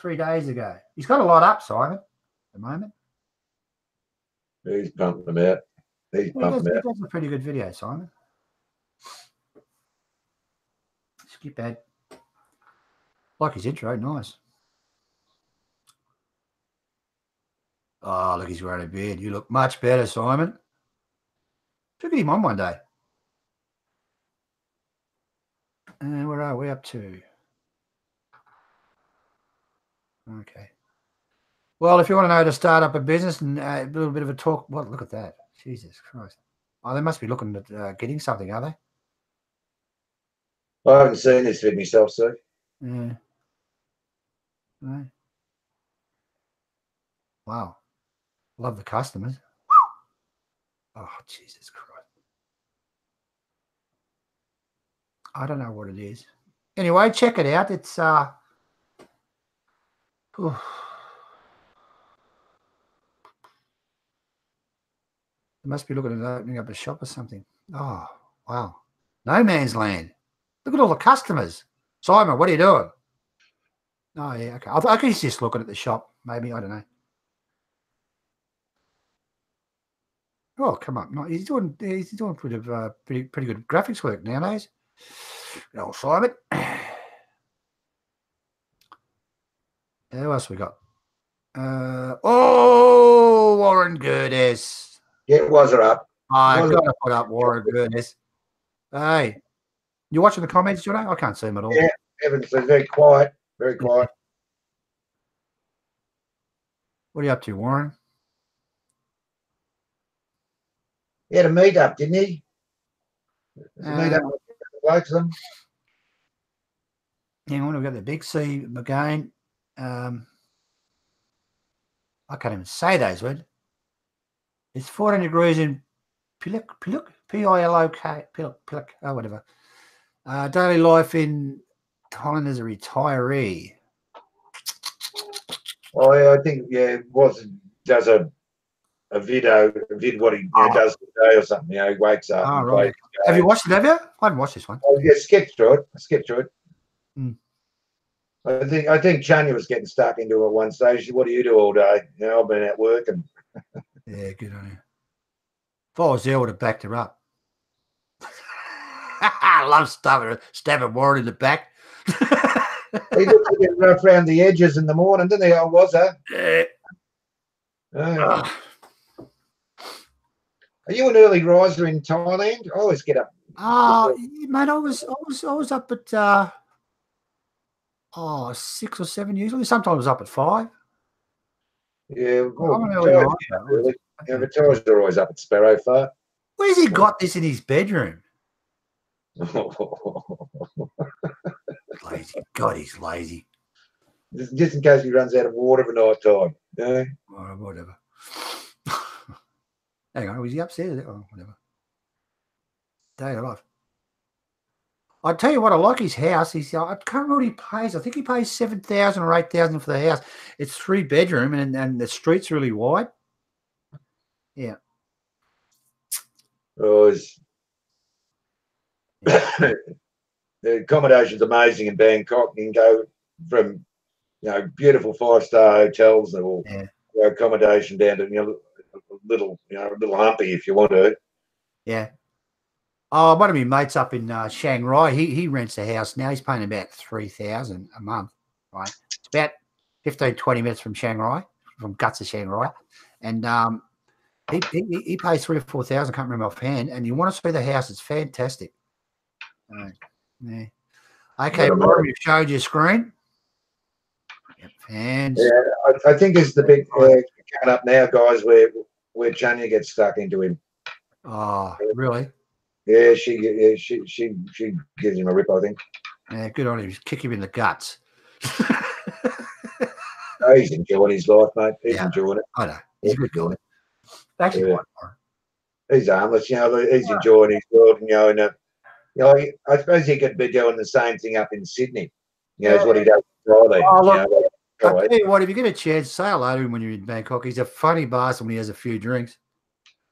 3 days ago. He's got a lot up, Simon, at the moment. He's pumping them out. He does a pretty good video, Simon. Skip ad. Like his intro, nice. Oh, look, he's wearing a beard. You look much better, Simon. Look at him on one day. And where are we up to? Okay. Well, if you want to know how to start up a business and a little bit of a talk, well, look at that. Jesus Christ. Oh, they must be looking at getting something, are they? I haven't seen this vid myself, sir. Yeah. No. Wow. Love the customers. Oh, Jesus Christ. I don't know what it is. Anyway, check it out. It's they must be looking at opening up a shop or something. Oh, wow. No man's land. Look at all the customers. Simon, what are you doing? Oh, yeah, okay. I think he's just looking at the shop. Maybe, I don't know. Oh, come on. No, he's doing pretty good graphics work nowadays. Oh, Simon. Who else we got? Oh, Warren Gerdes. Get WAZZA up. I've got to put up Warren Gerdes. Hey, you watching the comments, Johnny? I can't see them at all. Yeah, Evan's very quiet. Very quiet. What are you up to, Warren? He had a meet up, didn't he? Meet up with the blokes. Hang on, we've got the Big C again. I can't even say those words. It's 14 degrees in Piluk, P-I-L-O-K, Piluk, oh, whatever. Daily life in Thailand as a retiree. Oh, yeah, I think, yeah, does a vid what he does today or something. He wakes up. Oh, right. Have you watched it, have you? I haven't watched this one. Oh, yeah, skipped through it. Hmm. I think Chanya was getting stuck into it at one stage. What do you do all day? I've been at work and. Yeah, good on you. If I was there, I would have backed her up. I love stabbing Warren in the back. He looked a bit rough around the edges in the morning, didn't he? Oh, WAZZA? Yeah. Are you an early riser in Thailand? I always get up. Mate, I was up at 6 or 7 usually. Sometimes I was up at 5. Yeah, I'm an early riser. Really. Yeah, the Tigers are always up at Sparrow Far. Where's he got this in his bedroom? Lazy. God, he's lazy. Just in case he runs out of water for night time. Yeah. Oh, whatever. Hang on, was he upstairs? Oh, whatever. Day of life. I'll tell you what, I like his house. I can't remember what he pays. I think he pays 7,000 or 8,000 for the house. It's 3-bedroom and the street's really wide. Yeah. Oh, the accommodation's amazing in Bangkok. You can go from beautiful 5-star hotels or accommodation down to a little humpy if you want to. Yeah. Oh, one of my mates up in Chiang Rai, he rents a house now. He's paying about 3,000 a month, right? It's about 15, 20 minutes from Chiang Rai, from guts of Chiang Rai. And he pays 3,000 or 4,000, I can't remember offhand. And you want to see the house, it's fantastic. Yeah. Okay, Rory, we've showed you a screen. Yep, fans. Yeah, I think it's the big coming up now, guys, where Chanya gets stuck into him. Oh, really? Yeah, she gives him a rip, I think. Yeah, good on him. Just kick him in the guts. No, he's enjoying his life, mate. He's enjoying it. I know. He's a good guy. Actually, he's harmless. He's enjoying his world. I suppose he could be doing the same thing up in Sydney. Is what he does in Thailand. Oh, I'll tell you what, if you get a chance, say hello to him when you're in Bangkok. He's a funny bastard when he has a few drinks.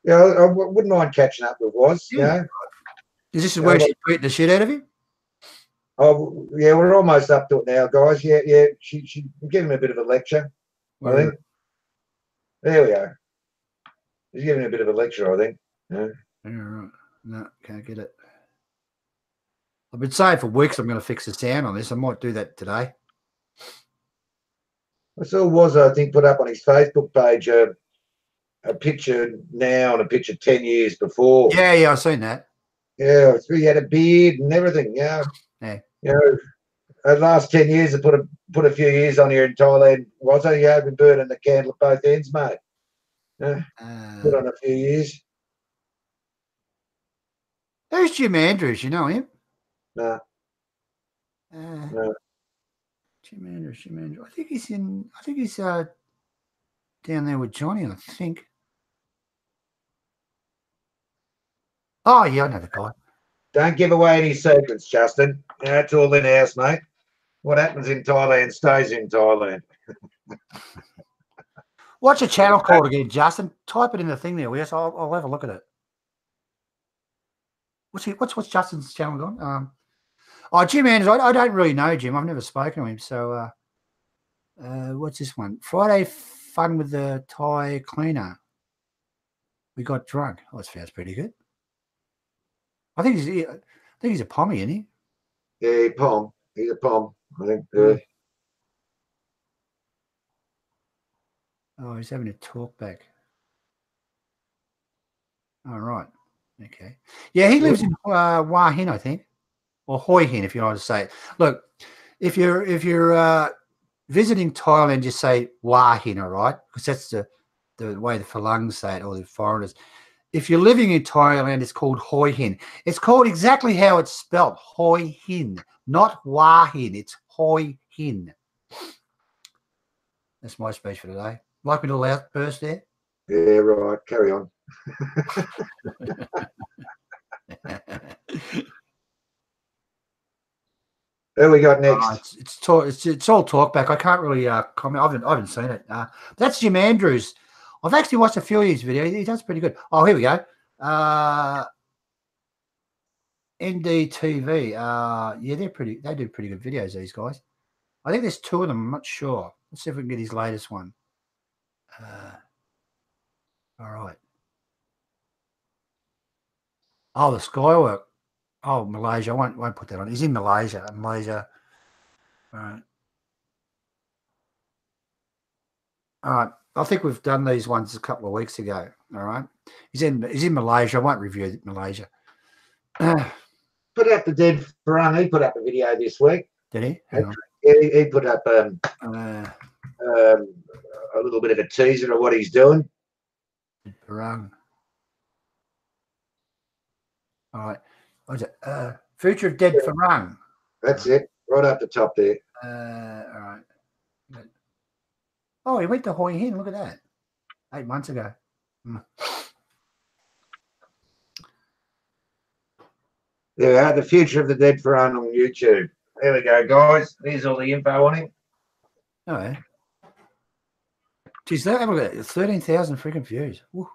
Yeah, I wouldn't mind catching up with WAZZA. Yeah. Is this where she's beating the shit out of him? Oh, yeah, we're almost up to it now, guys. Yeah. She give him a bit of a lecture, I think. There we are. She's giving a bit of a lecture, I think. Yeah. Right. No, can't get it. I've been saying for weeks I'm going to fix the sound on this. I might do that today. I saw WAZZA, I think, put up on his Facebook page a picture now and a picture 10 years before. Yeah, I've seen that. Yeah, he had a beard and everything. Yeah. The last 10 years, I put a few years on here in Thailand. WAZZA, been burning the candle at both ends, mate. Put on a few years. Who's Jim Andrews? You know him? No. No. Jim Andrews. I think he's down there with Johnny, I think. Oh, yeah, I know the guy. Don't give away any secrets, Justin. It's all in house, mate. What happens in Thailand stays in Thailand. What's your channel called again, Justin? Type it in the thing there. Yes, I'll have a look at it. What's Justin's channel gone? Oh, Jim Anders. I don't really know Jim. I've never spoken to him. So, what's this one? Friday fun with the Thai cleaner. We got drunk. Oh, that sounds pretty good. I think he's a pommie, isn't he? Yeah, Pom. He's a Pom. I think. Oh, he's having a talk back. All right. Okay. Yeah, he lives in Hua Hin, I think, or Hoi Hin, if you want to say it. Look, if you're visiting Thailand, just say Hua Hin, all right? Because that's the way the Falang say it, or the foreigners. If you're living in Thailand, it's called Hoi Hin. It's called exactly how it's spelled, Hoi Hin, not Hua Hin. It's Hoi Hin. That's my speech for today. Like me to outburst there? Yeah, right. Carry on. Who we got next? It's all talk back. I can't really comment. I haven't seen it. That's Jim Andrews. I've actually watched a few of his videos. He does pretty good. Oh, here we go. NDTV. Yeah, they do pretty good videos, these guys. I think there's two of them. I'm not sure. Let's see if we can get his latest one. All right. Oh, the Skywork. Oh, Malaysia. I won't put that on. He's in Malaysia. Malaysia. All right. All right. I think we've done these ones a couple of weeks ago. All right. He's in Malaysia. I won't review Malaysia. Put up the dead Farang. He put up a video this week. Did he? He put up a little bit of a teaser of what he's doing. Farang. All right. What's it? Future of Dead Farang. That's it. Right up the top there. All right. Oh, he went to Hoi Hin. Look at that. 8 months ago. Yeah, the future of the dead Farang on YouTube. There we go, guys. Here's all the info on him. Oh, yeah. Geez, look at it. 13,000 freaking views. Woo.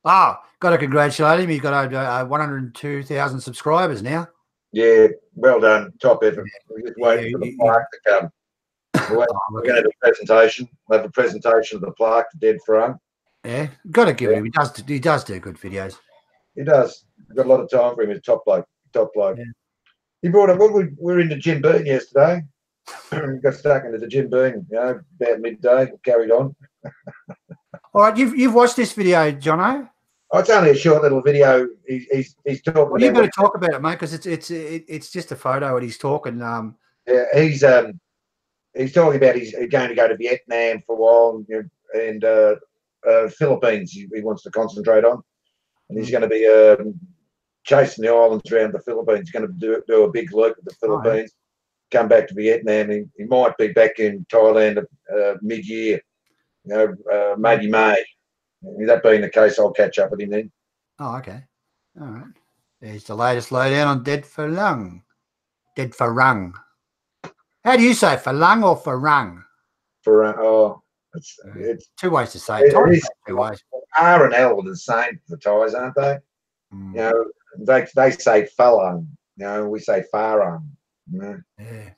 Oh, got to congratulate him. He's got over 102,000 subscribers now. Yeah, well done. Top effort. We're just waiting for the plaque to come. We're going to have a presentation. We'll have a presentation of the plaque, the dead Farang. Yeah, got to give him. He does do good videos. He does. We've got a lot of time for him. He's top bloke. Top bloke. Yeah. He brought up. We were into Jim Bean yesterday. Got stuck into the Jim Bean. About midday. Carried on. All right, you've watched this video, Jono? Oh, it's only a short little video. He's talking. Well, you better talk about it, mate, because it's just a photo and he's talking. Yeah, he's talking about he's going to go to Vietnam for a while and Philippines. He wants to concentrate on, and he's going to be chasing the islands around the Philippines. He's going to do a big loop at the Philippines. Come back to Vietnam. He might be back in Thailand mid-year. Maybe May. That being the case, I'll catch up with him then. Oh, okay. All right. There's the latest lowdown on Dead Farang. Dead Farang. How do you say Farang or Farang? Farang. Oh, it's two ways to say it. Two ways. R and L are the same for Thais, aren't they? They say Farang. We say Farang. Yeah.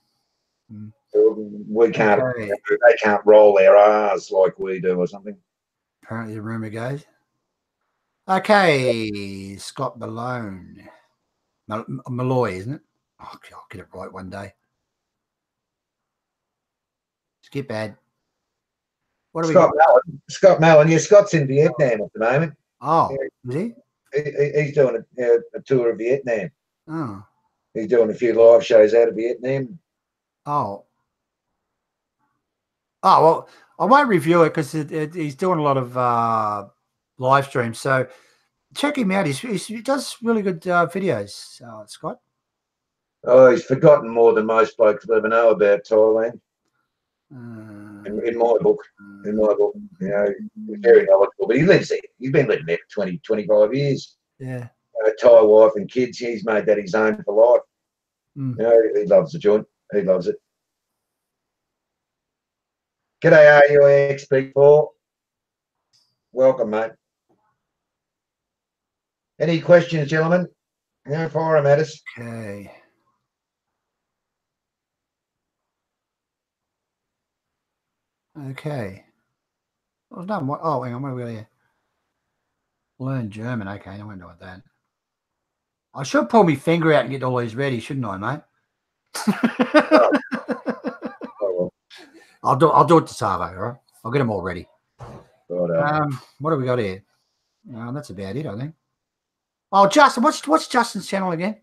We can't. Okay. They can't roll their R's like we do, or something. Apparently, the rumor goes. Okay, Scott Malone, Malloy, isn't it? Oh, I'll get it right one day. Skip ad. What do Scott Malone. Scott Malone. Yeah, Scott's in Vietnam at the moment. Oh, is he? He's doing a tour of Vietnam. Oh. He's doing a few live shows out of Vietnam. Oh. Oh, well, I won't review it because he's doing a lot of live streams. So check him out. He does really good videos, Scott. Oh, he's forgotten more than most blokes will ever know about Thailand. In my book. He's very knowledgeable. But he lives there. He's been living there for 20, 25 years. Yeah. Thai wife and kids. He's made that his own for life. Mm. You know, he loves the joint. He loves it. G'day, RUXP4. Welcome, mate. Any questions, gentlemen? Yeah, fire them at us. Okay. Okay. Well, done. What? Oh, hang on. What are we here? Learn German. Okay, I won't know what that. I should pull my finger out and get all these ready, shouldn't I, mate? Oh, well. I'll do it to Savo, all right? I'll get them all ready. Right, what have we got here? That's about it, I think. Oh, Justin, what's Justin's channel again?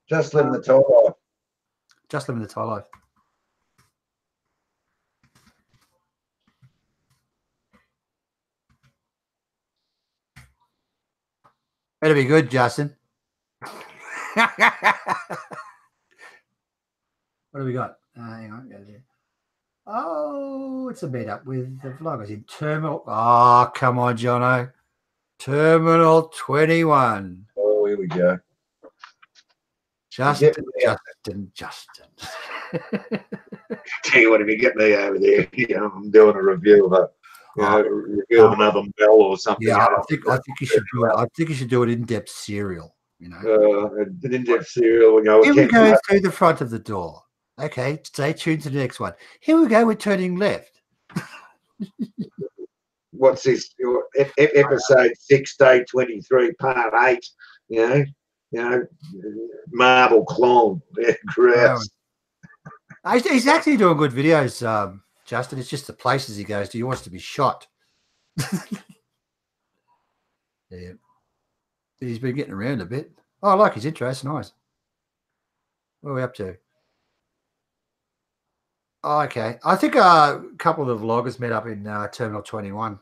Just living the Thai life. Just living the Thai life. Better be good, Justin. What do we got? Hang on. Oh, it's a bit up with the vloggers in Terminal. Oh, come on, Jono. Terminal 21. Oh, here we go. Justin. Tell you what, if you get me over there, I'm doing a review of review of another bell or something. Yeah, I think you should do it. I think you should do an in-depth serial. An in-depth serial. Here we go through the front of the door. Okay, stay tuned to the next one. Here we go. We're turning left. What's this? Episode 6, day 23, part 8. Marble clone. Grouse. He's actually doing good videos, Justin. It's just the places he goes to. He wants to be shot. Yeah. He's been getting around a bit. Oh, I like his intro. It's nice. What are we up to? Oh, okay. I think a couple of the vloggers met up in Terminal 21.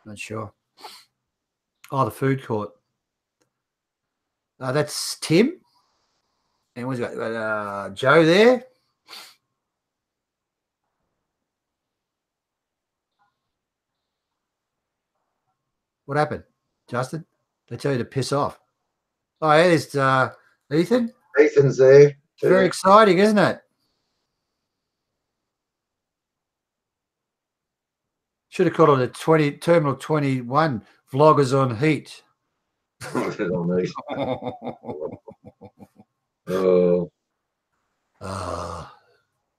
Not sure. Oh, the food court. That's Tim. And what's got Joe there. What happened, Justin? They tell you to piss off. Oh, yeah, there's Ethan. Ethan's there. It's very exciting, isn't it? Should have called it a Terminal 21 Vloggers on Heat.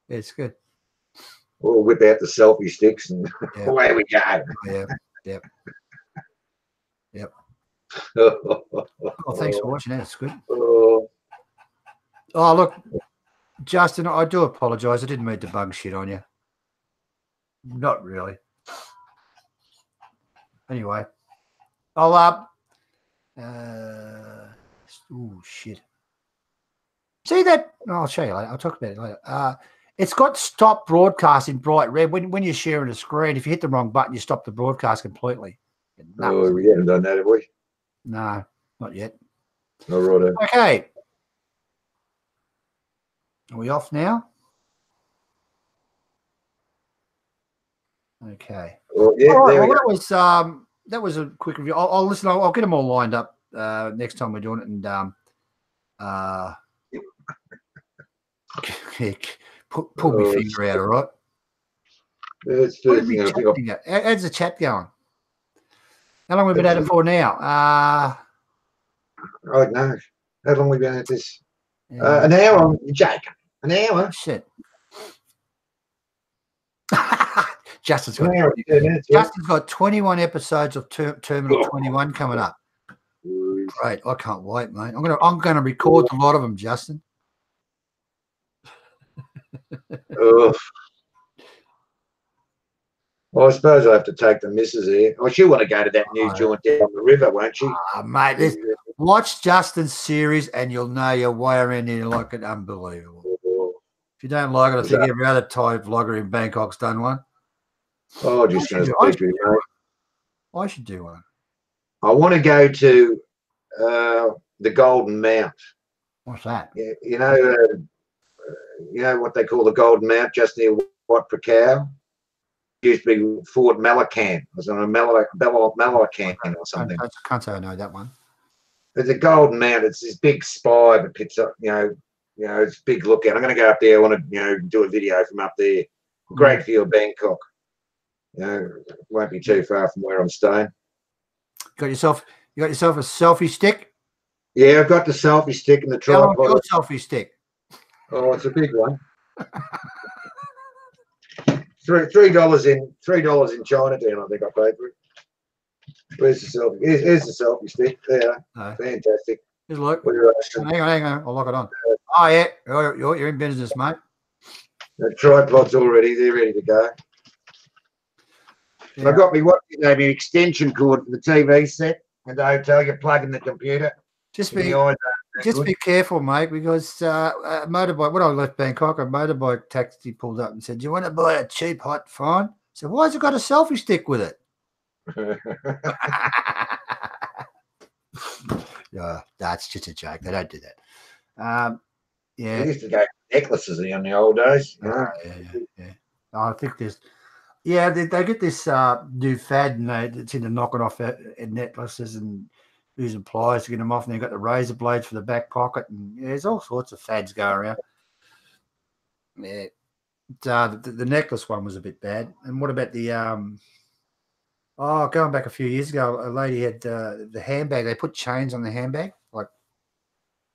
It's good. We'll whip out the selfie sticks and away we go. Yep. Oh, thanks for watching that. It's good. Oh, look, Justin, I do apologise. I didn't mean to bung shit on you. Not really. Anyway, I'll oh shit. See that? I'll show you later. I'll talk about it later. It's got stop broadcast in bright red. When you're sharing a screen, if you hit the wrong button, you stop the broadcast completely. Oh, we haven't done that, have we? No, not yet. All right. Okay. Are we off now? Okay. Well, yeah, right, well, that was a quick review. I'll listen. I'll get them all lined up next time we're doing it, and pull my finger out. All right. How's the chat going? How long have we been at it for now? I don't know. How long have we been at this? An hour, Jake. An hour. Shit. Justin's got 21 episodes of Terminal 21 coming up. Great. I can't wait, mate. I'm gonna record a lot of them, Justin. Well, I suppose I have to take the missus here. Oh, she'll want to go to that new joint down the river, won't she? Mate, watch Justin's series and you'll know your way around here like it. Unbelievable. If you don't like it, I think every other Thai vlogger in Bangkok's done one. Oh, just going to speak to you, mate. I should do one. I want to go to the Golden Mount. What's that? Yeah, you know what they call the Golden Mount, just near Wat Prakau? Used to be Fort Malacan. It was on a Malacan or something. I can't say I know that one. There's a golden mount. It's this big spire that pits up. It's a big lookout. I'm going to go up there. I want to do a video from up there. Great view of Bangkok. Won't be too far from where I'm staying. You got yourself a selfie stick? Yeah, I've got the selfie stick and the tripod. How long your selfie stick? Oh, it's a big one. $3 in Chinatown, I think I paid for it. Where's the selfie? Here's the selfie stick. There, fantastic. Just look. Hang on. I'll lock it on. Oh yeah, you're in business, mate. The tripod's already. They're ready to go. Yeah. I've got me extension cord for the TV set and the hotel. You plug in the computer. Just be careful, mate, because a motorbike. When I left Bangkok, a motorbike taxi pulled up and said, "Do you want to buy a cheap hot phone?" I said, "Why has it got a selfie stick with it?" Yeah, that's just a joke. They don't do that. Yeah, they used to go necklaces in the old days. Yeah. I think there's. Yeah, they get this new fad, and it's into knocking off necklaces and using pliers to get them off, and they've got the razor blades for the back pocket, and there's all sorts of fads going around. Yeah, the necklace one was a bit bad. And what about the going back a few years ago, a lady had the handbag. They put chains on the handbag, like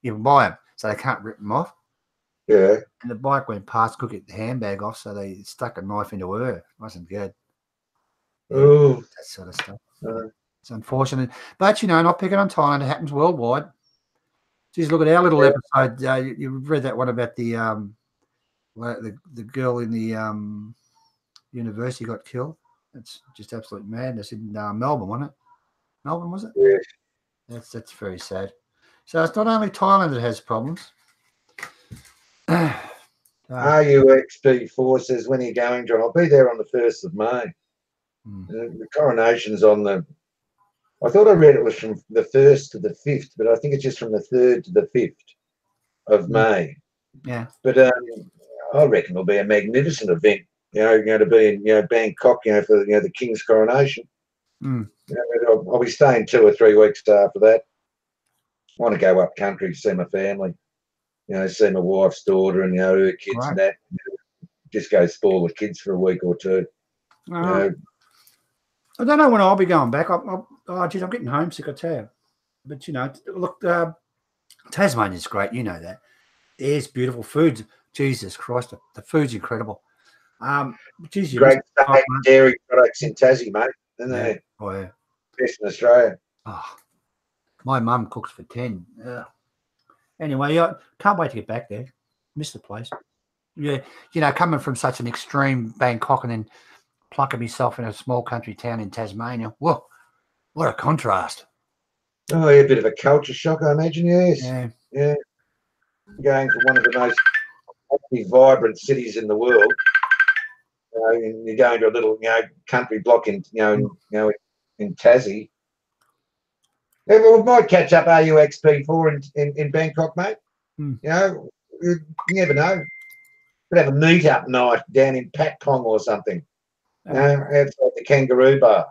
you can buy them, so they can't rip them off. Yeah. And the bike went past, could get the handbag off, so they stuck a knife into her. It wasn't good. Oh, that sort of stuff. It's unfortunate, but not picking on Thailand. It happens worldwide. Just look at our little episode. You read that one about the girl in the university got killed. It's just absolute madness in Melbourne, wasn't it? Melbourne, was it? Yeah. That's very sad. So it's not only Thailand that has problems. RUXB4 says, when are you going, John? I'll be there on the 1st of May. The coronation's on the... I thought I read it was from the 1st to the 5th, but I think it's just from the 3rd to the 5th of May. Yeah. But I reckon it'll be a magnificent event, to be in Bangkok, for the King's coronation. I'll be staying 2 or 3 weeks after that. I want to go up country to see my family. See my wife's daughter and her kids and that. Just go spoil the kids for a week or two. I don't know when I'll be going back. I'm getting homesick, I tell you. But look, Tasmania's great. You know that. There's beautiful food. Jesus Christ, the food's incredible. Great dairy products in Tassie, mate. Isn't they? Oh yeah. Best in Australia. Oh, my mum cooks for 10. Anyway, I can't wait to get back there. Miss the place. Yeah, coming from such an extreme Bangkok and then plucking myself in a small country town in Tasmania. Whoa, what a contrast. Oh, yeah, a bit of a culture shock, I imagine, yes. Yeah. Going from one of the most vibrant cities in the world, and you're going to a little, country block in Tassie. Yeah, well, we might catch up RUXP4 in Bangkok, mate. You never know. Could have a meet-up night down in Patpong or something. Outside the Kangaroo Bar.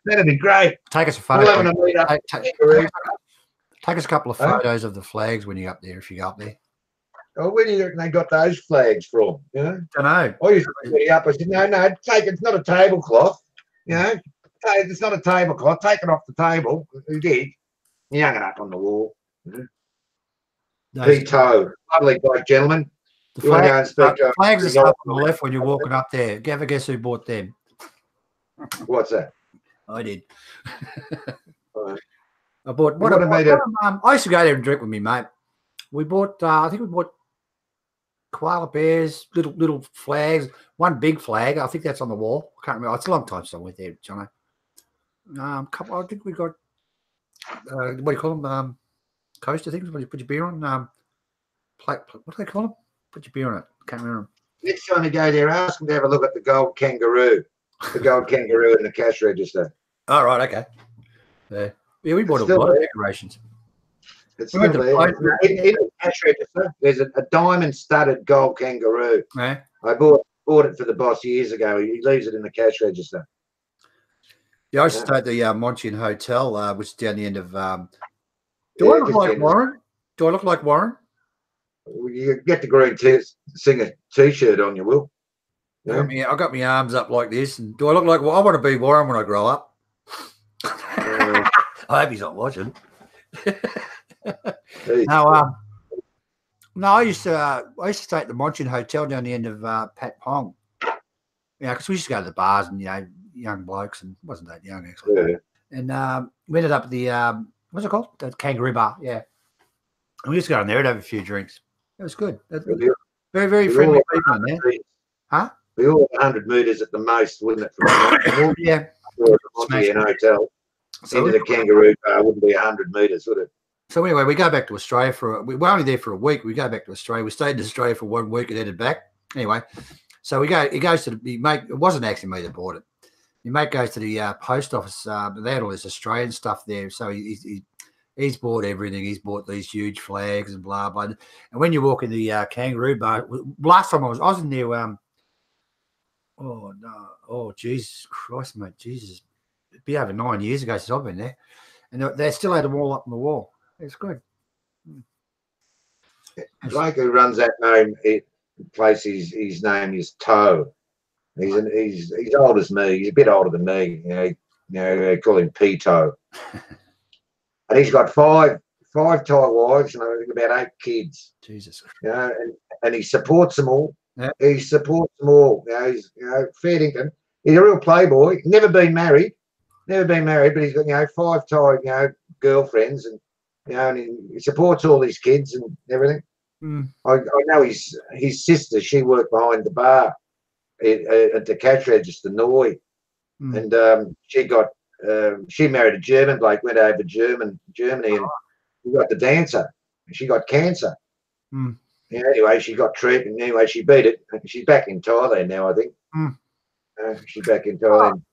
That'd be great. Take us a photo. Take us a couple of photos of the flags when you're up there, if you go up there. Oh, where do you reckon they got those flags from? Don't know. I used to put it up. I said, no, it's not a tablecloth. It's not a tablecloth. Take it off the table. Who did? You hung it up on the wall. Vito, lovely guy, gentlemen. The flags are up on the left when you're walking up there. Have a guess who bought them? What's that? I did. I bought. I used to go there and drink with me, mate. We bought. I think we bought koala bears, little flags. One big flag. I think that's on the wall. I can't remember. It's a long time since I went there, Johnny. I think we got. What do you call them? Coaster things. When you put your beer on. What do they call them? Put your beer on it. Can't remember. Next time you go there, ask them to have a look at the gold kangaroo. The gold kangaroo in the cash register. Oh, right. Okay. Yeah, we bought a lot of decorations. It's still there. In the cash register, there's a diamond-studded gold kangaroo. Yeah. I bought it for the boss years ago. He leaves it in the cash register. Yeah, I used to stay at the Monchian Hotel, which is down the end of. Do I look like Warren? Do I look like Warren? You get the green singer T-shirt on, you will. I got my arms up like this, and do I look like? Well, I want to be Warren when I grow up. I hope he's not watching. No, I used to stay at the Monchian Hotel down the end of Pat Pong. Yeah, because we used to go to the bars and young blokes, and wasn't that young actually. Yeah. And we ended up at the what's it called? The Kangaroo Bar. Yeah, and we used to go in there and have a few drinks. It was good. Very, very friendly people in there. Huh? We all 100 metres at the most, wouldn't it? From the yeah. Monchian Hotel into the Kangaroo Bar wouldn't be 100 metres, would it? So anyway, we go back to Australia we were only there for a week. We go back to Australia. We stayed in Australia for 1 week and headed back. Anyway, so he goes to the mate. It wasn't actually me that bought it. Your mate goes to the post office. They had all this Australian stuff there. So he's bought everything. He's bought these huge flags and blah blah. And when you walk in the Kangaroo Bar, last time I was in there. Oh no! Oh Jesus Christ, mate! Jesus, it'd be over 9 years ago since I've been there, and they still had them all up on the wall. It's good. Bloke who runs that place, his name is Toe. He's old as me. He's a bit older than me. They call him P-Toe. And he's got five Thai wives and I think about 8 kids. Jesus. And he supports them all. Yeah. He supports them all. He's fair dinkum. He's a real playboy. Never been married, but he's got 5 Thai girlfriends and. And he supports all these kids and everything. I know his sister. She worked behind the bar at the cash register, Noi, and she married a German bloke. Went over to Germany, and he got the dancer. And she got cancer. Anyway, she got treatment. Anyway, she beat it. She's back in Thailand now, I think. She's back in Thailand.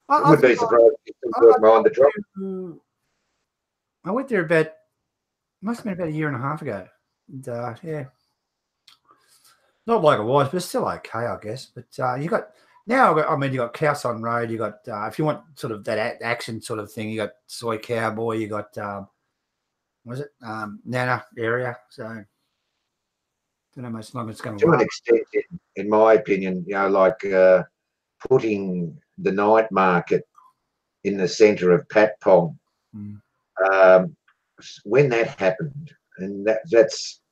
I would be surprised if she still worked behind the drop. I went there must have been about a year and a half ago. And, yeah. Not like it was, but it's still okay, I guess. But you got Khao Son Road, you got, if you want sort of that action sort of thing, you got Soy Cowboy, you got, Nana area. So, I don't know much longer it's going to an extent, in my opinion, like putting the night market in the centre of Pat Pong. When that happened, and that's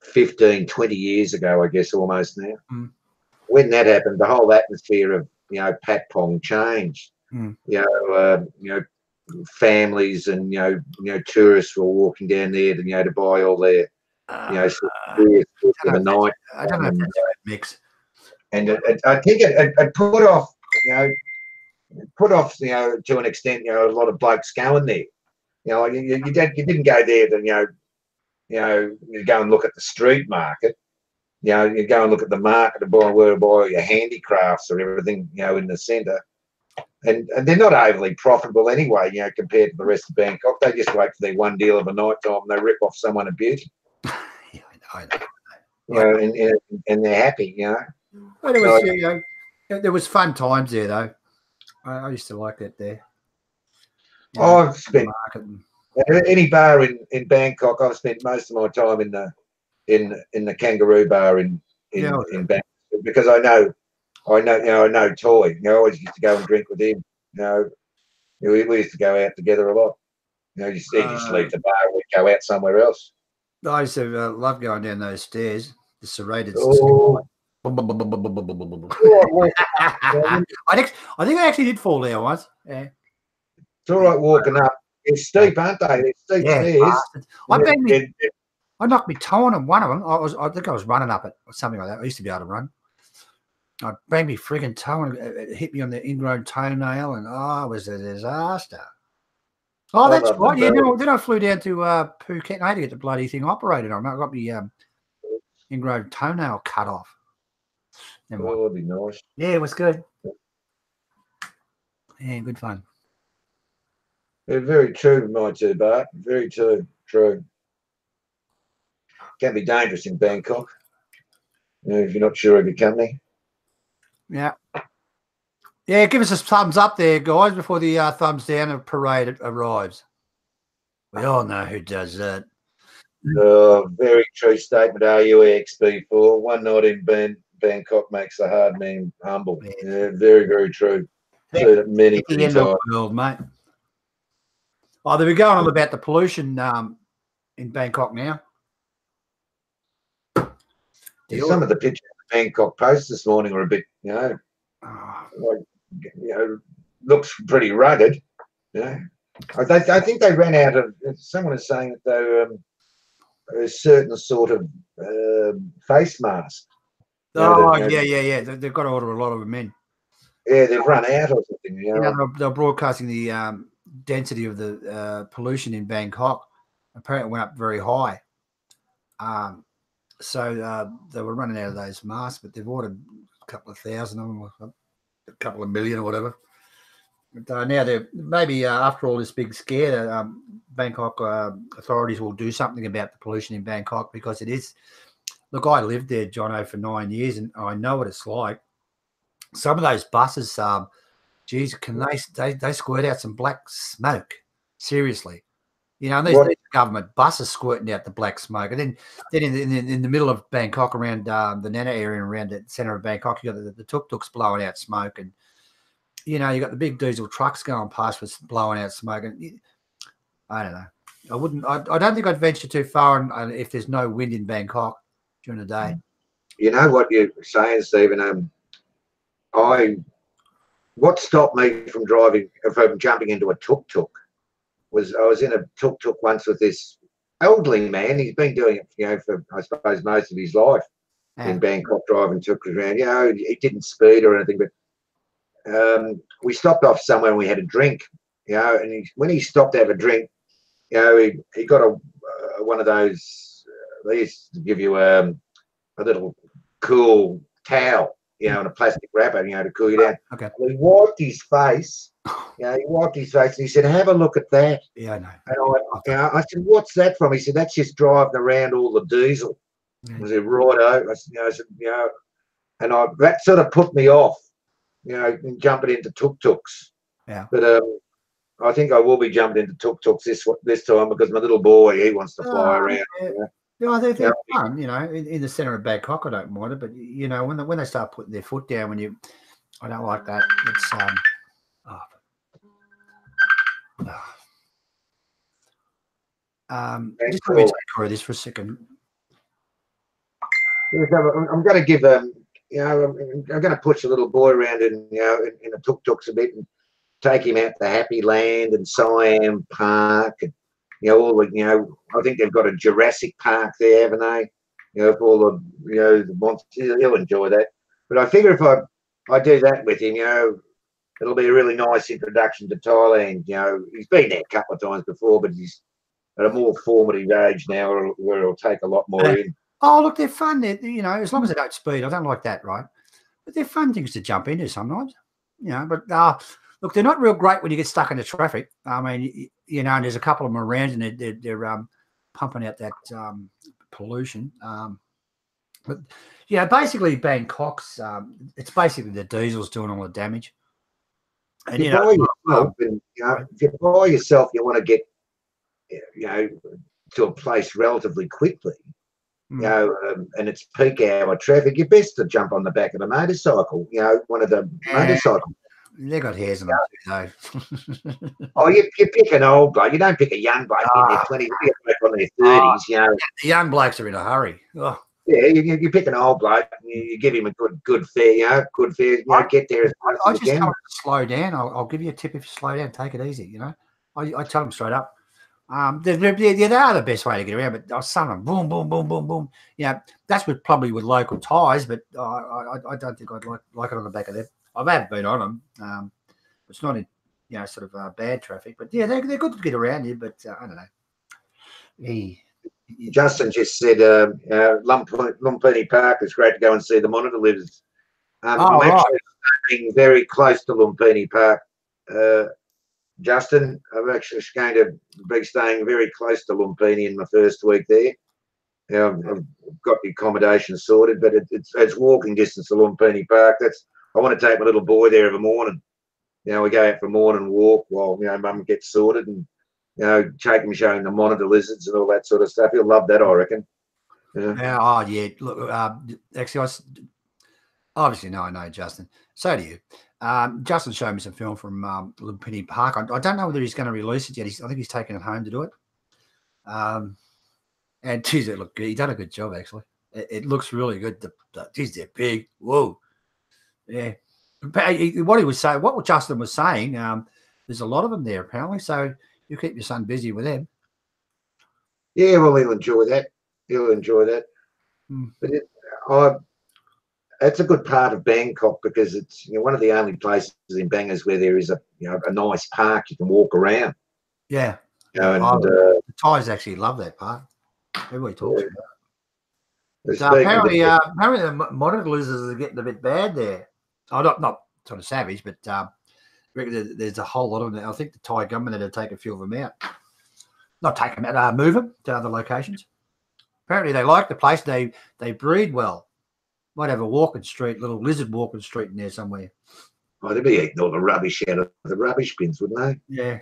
15, 20 years ago, I guess, almost now. When that happened, the whole atmosphere of Pat Pong changed. Families and tourists were walking down there to buy all their beers for the night. I don't know if that's a mix. And I think it put off to an extent a lot of blokes going there. You didn't go there to you go and look at the street market. You go and look at the market to buy your handicrafts or everything in the centre. And they're not overly profitable anyway, compared to the rest of Bangkok. They just wait for their one deal of a night time and they rip off someone of beauty. Yeah, I know. And they're happy, Well, there was fun times there though. I used to like that there. I've spent any bar in Bangkok. I've spent most of my time in the Kangaroo Bar in Bangkok because I know Toy. I always used to go and drink with him. We used to go out together a lot. He'd just leave the bar. We'd go out somewhere else. I used to love going down those stairs, the serrated. I think I actually did fall there once. Yeah. It's all right walking up. It's steep, aren't they? It's steep stairs. I knocked my toe on one of them. I think I was running up it or something like that. I used to be able to run. I banged my frigging toe and it hit me on the ingrown toenail, and it was a disaster. Oh, that's right. Yeah, then I flew down to Phuket and I had to get the bloody thing operated on. I got my ingrown toenail cut off. That'd be nice. Yeah, it was good. Yeah, good fun. Yeah, very true, my two, Bart. Very true. Can be dangerous in Bangkok. If you're not sure of your company. Yeah. Yeah, give us a thumbs up there, guys, before the thumbs down parade arrives. We all know who does that. Very true statement, RUXB4. One night in Bangkok makes the hard man humble. Yeah, very, very true. Seen it many times. World, mate. Oh, they were going on about the pollution in Bangkok now. Some of the pictures of the Bangkok Post this morning are a bit, looks pretty rugged. I think they ran out of. Someone is saying that they a certain sort of face mask. Yeah. They've got to order a lot of them in. Yeah, they've run out or something. They're broadcasting the density of the pollution in Bangkok. Apparently, it went up very high. So they were running out of those masks, but they've ordered a couple of thousand of them, a couple of million or whatever. But now they're maybe after all this big scare, Bangkok authorities will do something about the pollution in Bangkok, because it is. Look, I lived there, Jono, for 9 years, and I know what it's like. Some of those buses, geez, can they squirt out some black smoke? Seriously, and these government buses squirting out the black smoke, and then in the middle of Bangkok, around the Nana area and around the centre of Bangkok, you got the tuk-tuks blowing out smoke, and you got the big diesel trucks going past with blowing out smoke. And I don't know. I don't think I'd venture too far if there's no wind in Bangkok during the day. You know what you're saying, Stephen? What stopped me from jumping into a tuk-tuk was I was in a tuk-tuk once with this elderly man. He's been doing it, for I suppose most of his life in Bangkok, driving tuk-tuks around. He didn't speed or anything, but we stopped off somewhere and we had a drink. And when he stopped to have a drink, he got one of those. They used to give you a little cool towel, in a plastic wrapper, to cool you down. Okay. He wiped his face. He wiped his face and he said, "Have a look at that." Yeah, I know. And I said, "What's that from?" He said, "That's just driving around all the diesel." I said, "Righto." I said, and that sort of put me off, jumping into tuk-tuks. Yeah. But I think I will be jumping into tuk-tuks this time, because my little boy, he wants to fly around. Yeah, they're fun, in the centre of Bangkok. I don't mind it, but when they start putting their foot down, I don't like that. It's just let me take care of this for a second. I'm going to give I'm going to push a little boy around in a tuk-tuks a bit and take him out to Happy Land and Siam Park and I think they've got a Jurassic Park there, haven't they? For all the the monsters. He'll enjoy that. But I figure if I do that with him, it'll be a really nice introduction to Thailand. He's been there a couple of times before, but he's at a more formative age now where it'll take a lot more in. Oh, look, they're fun. They're, as long as they don't speed, I don't like that, right? But they're fun things to jump into sometimes, But look, they're not real great when you get stuck in the traffic. I mean, and there's a couple of them around, and they're pumping out that pollution. But basically Bangkok's it's basically the diesel's doing all the damage. And if you buy yourself, you want to get to a place relatively quickly. And it's peak hour traffic. You're best to jump on the back of a motorcycle. One of the motorcycles. They got hairs on them too, though. Oh, you pick an old bloke. You don't pick a young bloke in their 20s. You pick on their 30s. The young blokes are in a hurry. Oh. Yeah, you pick an old bloke. You give him a good fare. Good fare. Get there as fast as you can. Tell them to slow down. I'll give you a tip if you slow down. Take it easy. I tell them straight up. They are the best way to get around. But some of them, boom, boom, boom, boom, boom. That's probably with local ties. But I don't think I'd like it on the back of them. I have been on them. It's not in, sort of bad traffic, but they're good to get around here. But I don't know. Justin just said Lumpini Park is great to go and see the monitor lives. I'm actually staying very close to Lumpini Park. Justin, I'm actually going to be staying very close to Lumpini in my first week there. I've got the accommodation sorted, but it's walking distance to Lumpini Park. I want to take my little boy there every morning. You know, we go out for a morning walk while, you know, mum gets sorted, and, you know, take him showing the monitor lizards and all that sort of stuff. He'll love that, I reckon. Yeah. Yeah. Oh, yeah. Look, actually, obviously, no, I know Justin. So do you. Justin showed me some film from Little Penny Park. I don't know whether he's going to release it yet. I think he's taking it home to do it. And geez, it looked good. He done a good job, actually. It looks really good. Geez, they're big. Whoa. Yeah. What he was saying, what Justin was saying, there's a lot of them there apparently. So you keep your son busy with them. Yeah, well, he'll enjoy that. He'll enjoy that. But it's a good part of Bangkok because it's, you know, one of the only places in Bangkok where there is a, you know, a nice park you can walk around. Yeah. You know, and the Thais actually love that park. Everybody talks about it. Apparently the monitor lizards are getting a bit bad there. Oh, not sort of savage, but there's a whole lot of them. I think the Thai government had to take a few of them out. Not take them out, move them to other locations. Apparently they like the place. They breed well. Might have a walking street, little lizard walking street in there somewhere. Oh, they'd be eating all the rubbish out of the rubbish bins, wouldn't they? Yeah.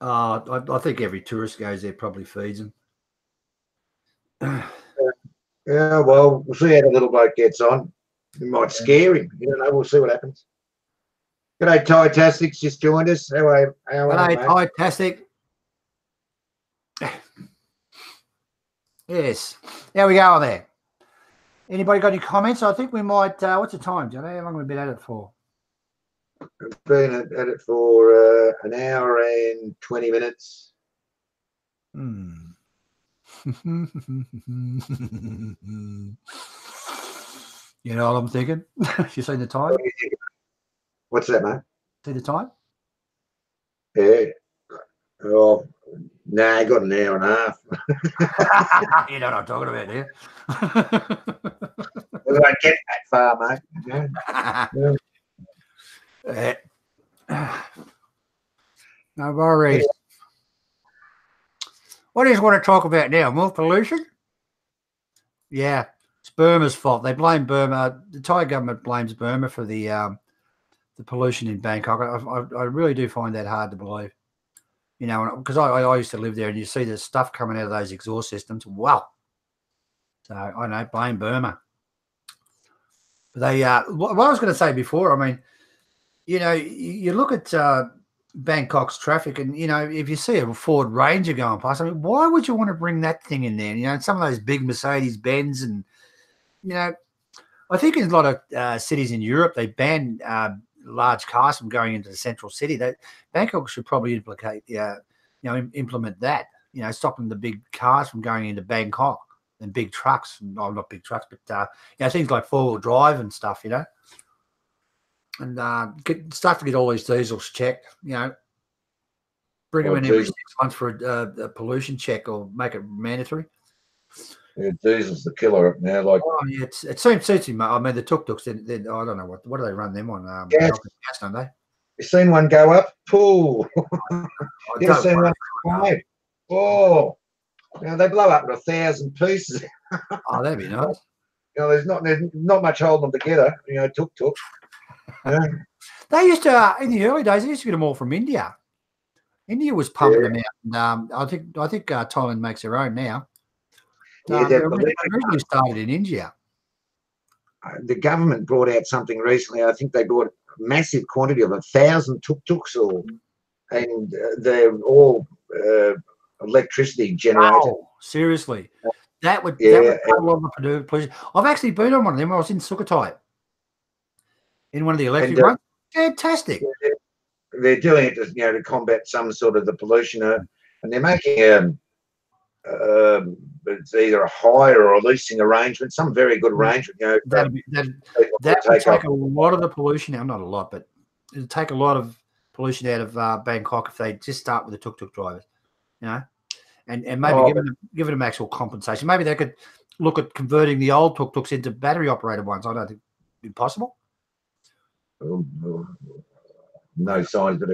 I think every tourist goes there probably feeds them. Yeah, well, we'll see how the little bloke gets on. We might scare him. You don't know. We'll see what happens. G'day, Thai-tastic just joined us. How are you? G'day, Thai-tastic. Yes. How we going there? Anybody got any comments? I think we might. What's the time, Johnny? How long have we been at it for? We've been at it for an hour and 20 minutes. You know what I'm thinking? You seen the time? What's that, mate? See the time? Yeah. Oh, nah, I got an hour and a half. You know what I'm talking about, do you? We won't get that far, mate. No worries. What do you want to talk about now? More pollution? Yeah, it's Burma's fault. They blame Burma. The Thai government blames Burma for the pollution in Bangkok. I really do find that hard to believe. You know, because I used to live there, and you see the stuff coming out of those exhaust systems. Wow. So I know, blame Burma. But they, what I was going to say before, I mean, you know, you look at Bangkok's traffic, and you know, if you see a Ford Ranger going past, I mean, why would you want to bring that thing in there? You know, some of those big Mercedes Benz, and you know, I think in a lot of cities in Europe they ban large cars from going into the central city. That Bangkok should probably implement that. You know, stopping the big cars from going into Bangkok and big trucks. No, not big trucks, but you know, things like 4-wheel drive and stuff. You know. And start to get all these diesels checked, you know, bring them in every 6 months for a pollution check or make it mandatory. Yeah, diesel's the killer now. Like, yeah, it seems suits him. I mean, the tuk-tuks, then I don't know what do they run them on? Gas, don't they? You seen one go up? Pull. You ever seen one go? Oh, you know, they blow up in 1,000 pieces. Oh, that'd be nice. You know, there's not much holding them together. You know, tuk-tuk. Yeah. They used to in the early days. They used to get them all from India. India was pumping them out, and I think Thailand makes their own now. Yeah, they originally started in India. The government brought out something recently. I think they brought a massive quantity of 1,000 tuk-tuks, and they're all electricity generated. Wow, seriously, that would cut a lot of the pollution. I've actually been on one of them. I was in Sukahorn. In one of the electric ones, fantastic. They're doing it to, you know, to combat some sort of the pollution, and they're making it's either a hire or a leasing arrangement, some very good arrangement. You know, that would take a lot of the pollution out. Not a lot, but it'll take a lot of pollution out of Bangkok if they just start with the tuk-tuk drivers, you know, and maybe giving them actual compensation. Maybe they could look at converting the old tuk-tuks into battery operated ones. I don't think it'd be possible. No signs, but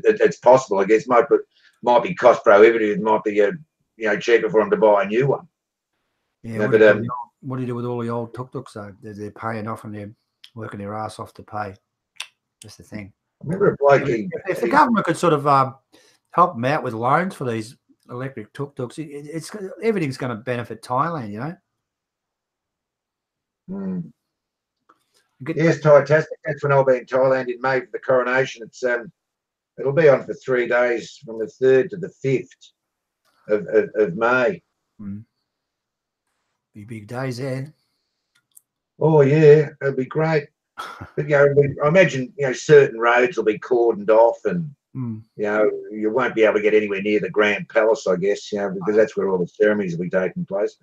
it's possible. I guess might be cost prohibitive. It might be cheaper for them to buy a new one. Yeah, what do you do with all the old tuk-tuks? So they're paying off on them. working their ass off to pay. That's the thing. I remember a bloke. If the government could sort of help them out with loans for these electric tuk-tuks, everything's going to benefit Thailand, you know. Yes, fantastic. That's when I'll be in Thailand in May for the coronation. It's it'll be on for 3 days from the 3rd to the 5th of May. Be big days there. Oh yeah, it'll be great. But you know, I imagine certain roads will be cordoned off, and you won't be able to get anywhere near the Grand Palace, I guess, because that's where all the ceremonies will be taking place.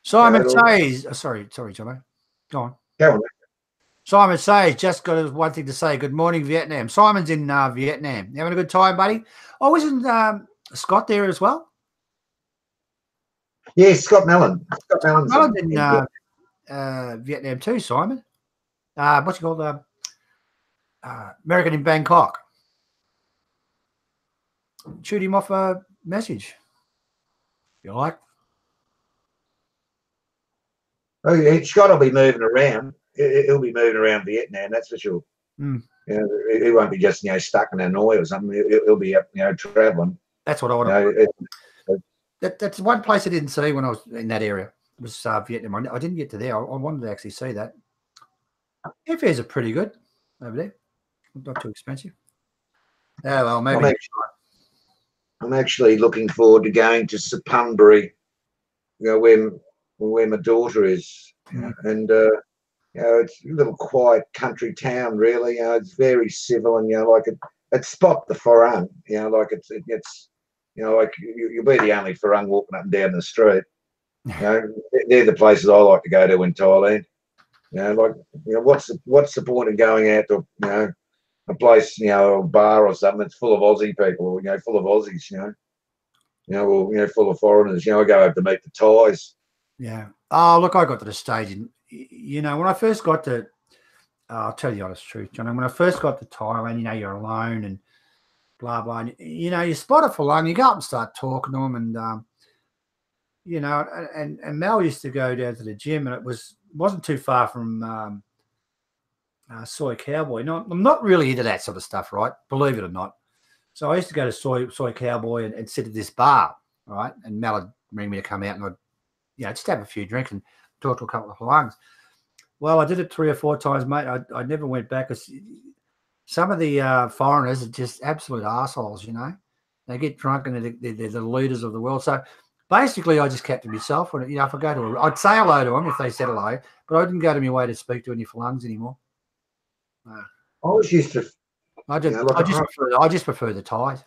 Simon says, sorry, Johnny. Go on. Go on. Simon says, just got one thing to say. Good morning, Vietnam. Simon's in Vietnam. You having a good time, buddy? Oh, isn't Scott there as well? Yeah, Scott Mellon. Mellon's in Vietnam too, Simon. What's it called? American in Bangkok. Shoot him off a message, if you like. Oh, yeah, Scott will be moving around. He'll be moving around Vietnam, that's for sure. He won't be just stuck in Hanoi or something. He'll be up, traveling. That's what I want to. That's one place I didn't see when I was in that area. It was Vietnam. I didn't get to there. I wanted to actually see that. Airfares are pretty good over there. Not too expensive. Oh well, maybe. I'm actually looking forward to going to Suppunbury, where my daughter is, and it's a little quiet country town, really. It's very civil, and like it's spot the Farang. Like it's like you'll be the only Farang walking up and down the street. They're the places I like to go to in Thailand. What's the point of going out to a place, a bar or something that's full of Aussie people, full of Aussies, full of foreigners. I go over to meet the Thais. Yeah. Oh, look, I got to the stage, when I first got to, I'll tell you the honest truth, John. When I first got to Thailand, you're alone and blah blah. And, you spot it for long. You go up and start talking to them, and and Mel used to go down to the gym, and it wasn't too far from Soy Cowboy. No, I'm not really into that sort of stuff, right? Believe it or not. So I used to go to Soy Cowboy and sit at this bar, right? And Mel would ring me to come out, and I'd just have a few drinks and talk to a couple of lungs. Well, I did it 3 or 4 times, mate. I never went back. Some of the foreigners are just absolute assholes, They get drunk and they're the leaders of the world. So basically, I just kept to myself. When if I go to I'd say hello to them if they said hello, but I didn't go to my way to speak to any Falungs anymore. I just prefer the Thais.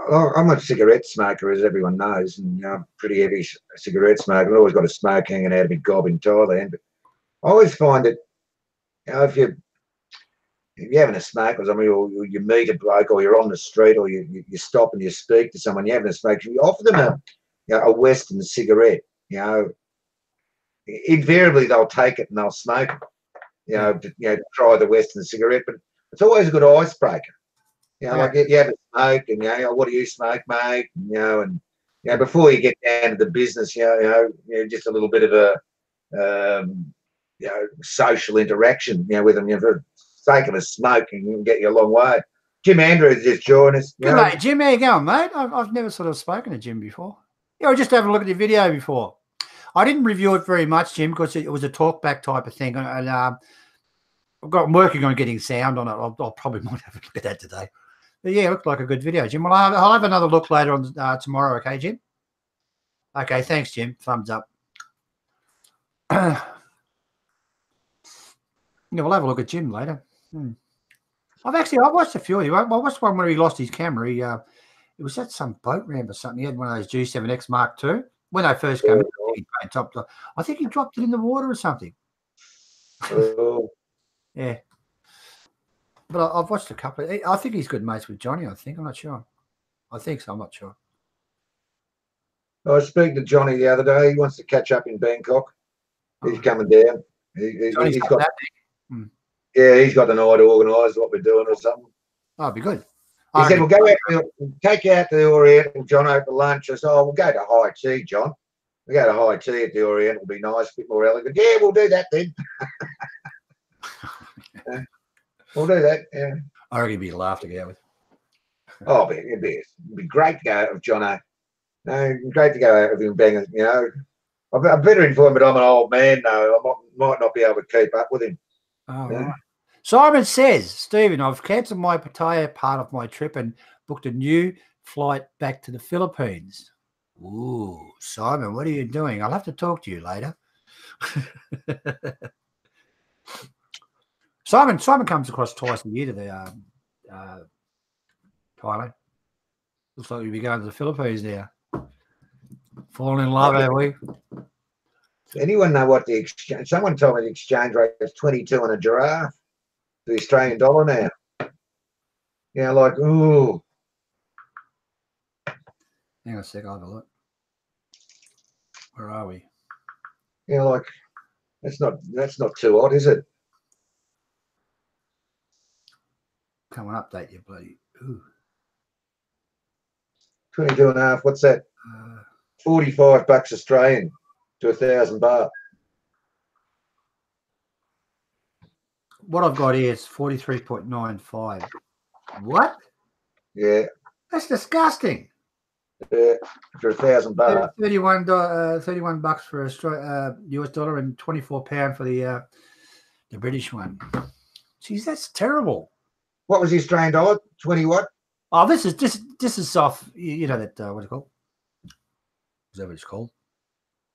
I'm a cigarette smoker, as everyone knows, and I'm pretty heavy cigarette smoker. I've always got a smoke hanging out of my gob in Thailand. But I always find that if you're having a smoke or something, or you meet a bloke, or you're on the street, or you stop and you speak to someone, you're having a smoke, you offer them a Western cigarette. Invariably they'll take it and they'll smoke it. To try the Western cigarette, but it's always a good icebreaker. Like you have a smoke, and what do you smoke, mate? And before you get down to the business, just a little bit of a social interaction, with them. For the sake of a smoke, and can get you a long way. Jim Andrews just joined us. Good mate, Jim, how you going, mate? I've never sort of spoken to Jim before. I just having a look at your video before. I didn't review it very much, Jim, because it was a talkback type of thing, and I'm working on getting sound on it. I'll probably might have a look at that today. But yeah, it looked like a good video, Jim. Well, I'll have another look later on tomorrow. Okay, Jim? Okay, thanks, Jim. Thumbs up. We'll have a look at Jim later. I watched a few of you. I watched one where he lost his camera. It was at some boat ramp or something. He had one of those G7X Mark II. When they first came in, I think he dropped it in the water or something. Yeah. But I've watched a couple. I think he's good mates with Johnny, I think. I'm not sure. I think so. I'm not sure. I was speaking to Johnny the other day. He wants to catch up in Bangkok. He's coming down. He's got the night organised, what we're doing or something. Oh, it'd be good. He said, we'll take you out to the Oriental, John, over lunch. I said, we'll go to high tea, John. We'll go to high tea at the Oriental. It'll be nice, a bit more elegant. Yeah, we'll do that then. We'll do that. Yeah. I reckon it'd be a laugh to go with. Oh, it'd be great to go out with Johnno. No, great to go out with him, banging. You know, I'm better informed, but I'm an old man. No, I might not be able to keep up with him. Oh, right. Simon says, Stephen, I've cancelled my Pattaya part of my trip and booked a new flight back to the Philippines. Ooh, Simon, what are you doing? I'll have to talk to you later. Simon comes across twice a year to the Thailand. Looks like we'll be going to the Philippines now. Falling in love, have we? Anyone know what the exchange? Someone told me the exchange rate is 22 on a giraffe, the Australian dollar now. Yeah, like, ooh. Hang on a sec, I'll have a look. Where are we? Yeah, like that's not too odd, is it? Come on, update you, bloody. Ooh. 22 and a half. What's that? $45 Australian to 1,000 baht. What I've got here is 43.95. What? Yeah. That's disgusting. Yeah, for 1,000 baht. $31 for US dollar and £24 for the British one. Jeez, that's terrible. What was the Australian dollar? 20 what? Oh, this is off. You know that what's it called? Is that what it's called?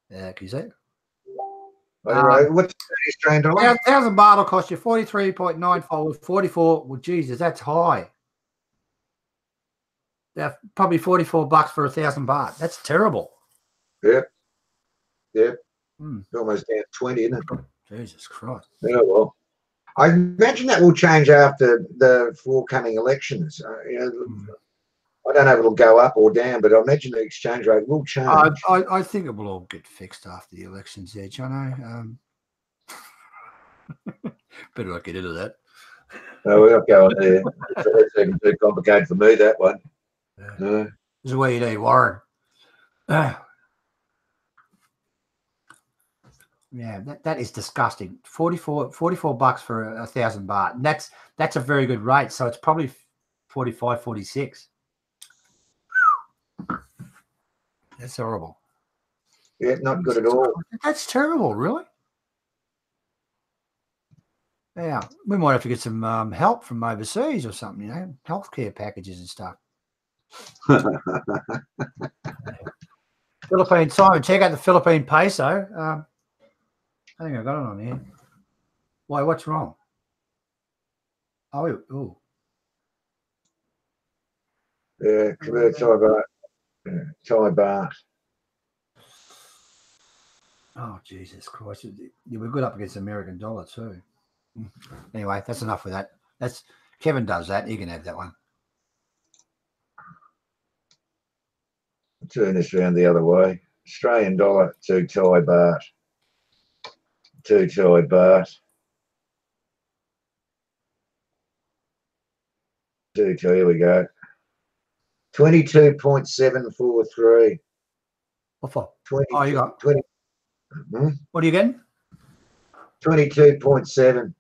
Can you say it? What's the Australian dollar? 1,000 baht will cost you 43.95 with 44. Well, Jesus, that's high. They're probably $44 for 1,000 baht. That's terrible. Yep. Almost down 20, isn't it? Jesus Christ. Yeah, well, I imagine that will change after the forthcoming elections. I don't know if it'll go up or down, but I imagine the exchange rate will change. I think it will all get fixed after the elections there, Jono. Better not get into that. No, we're not going there. It's even too complicated for me, that one. This is where you need Warren. Yeah, that is disgusting. 44 bucks for 1,000 baht. And that's a very good rate. So it's probably 45, 46. That's horrible. Yeah, not good at all. That's terrible, really. Yeah, we might have to get some help from overseas or something, you know, healthcare packages and stuff. Philippine Simon, check out the Philippine peso. I think I got it on here. Why? What's wrong? Oh. Yeah, Thai baht. Oh, Jesus Christ! We're good up against the American dollar too. Anyway, that's enough with that. That's Kevin does that. He can have that one. Turn this around the other way. Australian dollar to Thai baht. To Thai baht. Here we go. 22.743. What for? 20, oh, you got 20. What are you getting? 22.7.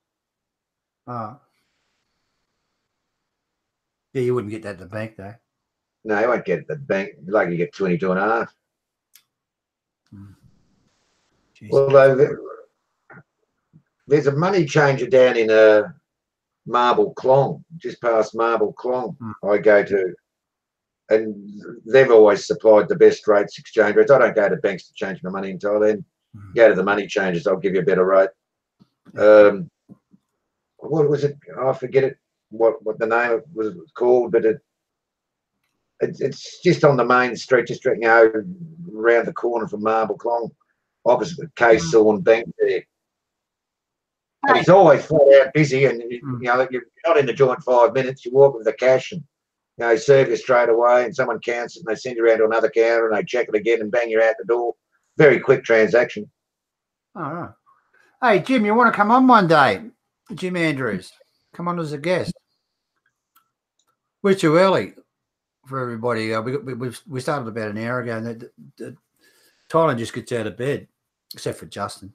Yeah, you wouldn't get that at the bank though. No, you won't get it at the bank. Like you get 22 and a half. Although there's a money changer down in Marble Klong, just past Marble Klong. I go to, and they've always supplied the best rates, exchange rates. I don't go to banks to change my money in Thailand. Go to the money changers. I'll give you a better rate. What was it? I forget it. What the name was called, but it's just on the main street, just around the corner from Marble Klong, opposite the K-Sawn Bank there. And he's always flat out busy, and you're not in the joint 5 minutes. You walk with the cash, and serve you straight away, and someone counts it, and they send you around to another counter, and they check it again, and bang, you're out the door. Very quick transaction. All right. Hey, Jim, you want to come on one day? Jim Andrews, come on as a guest. We're too early for everybody. We started about an hour ago, and Thailand just gets out of bed, except for Justin.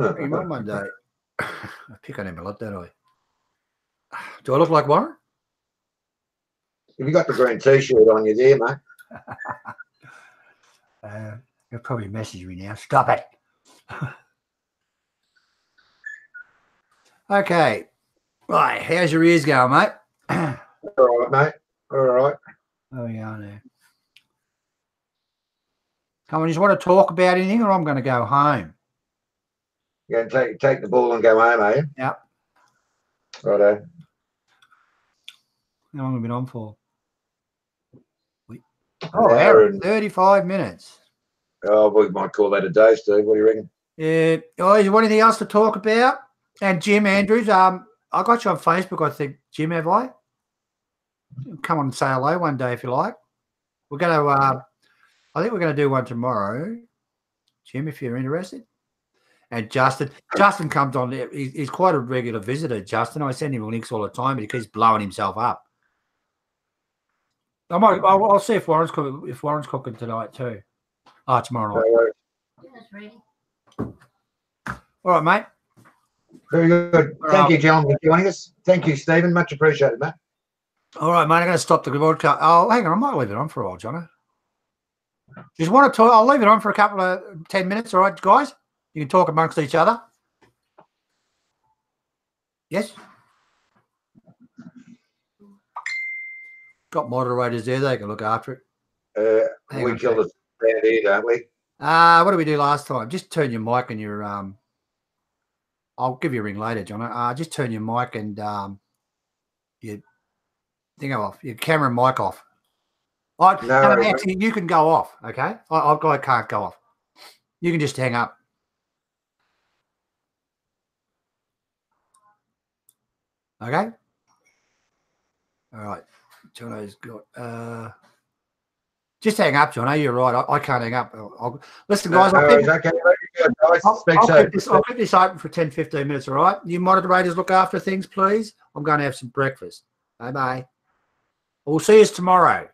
Come on one day. I pick on him a lot, don't I? Do I look like Warren? Have you got the green T-shirt on you there, mate? You'll probably message me now. Stop it. Okay. Right. How's your ears going, mate? All right, mate. All right. Oh, yeah, now. Come on, you just want to talk about anything, or I'm going to go home? You're going to take the ball and go home, are you? Yep. Righto. How long have we been on for? Hour and 35 minutes. Oh, we might call that a day, Steve. What do you reckon? Yeah. Oh, is there anything else to talk about? And Jim Andrews, I got you on Facebook, I think. Jim, have I? Come on and say hello one day if you like. We're going to, I think we're going to do one tomorrow, Jim, if you're interested. And Justin comes on. He's quite a regular visitor, Justin. I send him links all the time, but he keeps blowing himself up. I'll see if Warren's cooking tonight too. Oh, tomorrow night. Yeah, that's ready. All right, mate. Very good. Thank you, gentlemen, for joining us. Thank you, Stephen. Much appreciated, mate. All right, mate. I'm going to stop the broadcast. Oh, hang on. I might leave it on for a while, Johnny. Just want to talk. I'll leave it on for a couple of 10 minutes. All right, guys. You can talk amongst each other. Yes. Got moderators there. They can look after it. We killed it down here, don't we? What did we do last time? Just turn your mic and your I'll give you a ring later, John. Just turn your mic and your thing off, your camera and mic off. No, actually, you can go off. Okay, I can't go off. You can just hang up. Okay. All right. Jono's got. Just hang up, Jono. You're right. I can't hang up. Listen, guys. I'll keep this open for 10, 15 minutes, all right? You moderators look after things, please. I'm going to have some breakfast. Bye-bye. We'll see you tomorrow.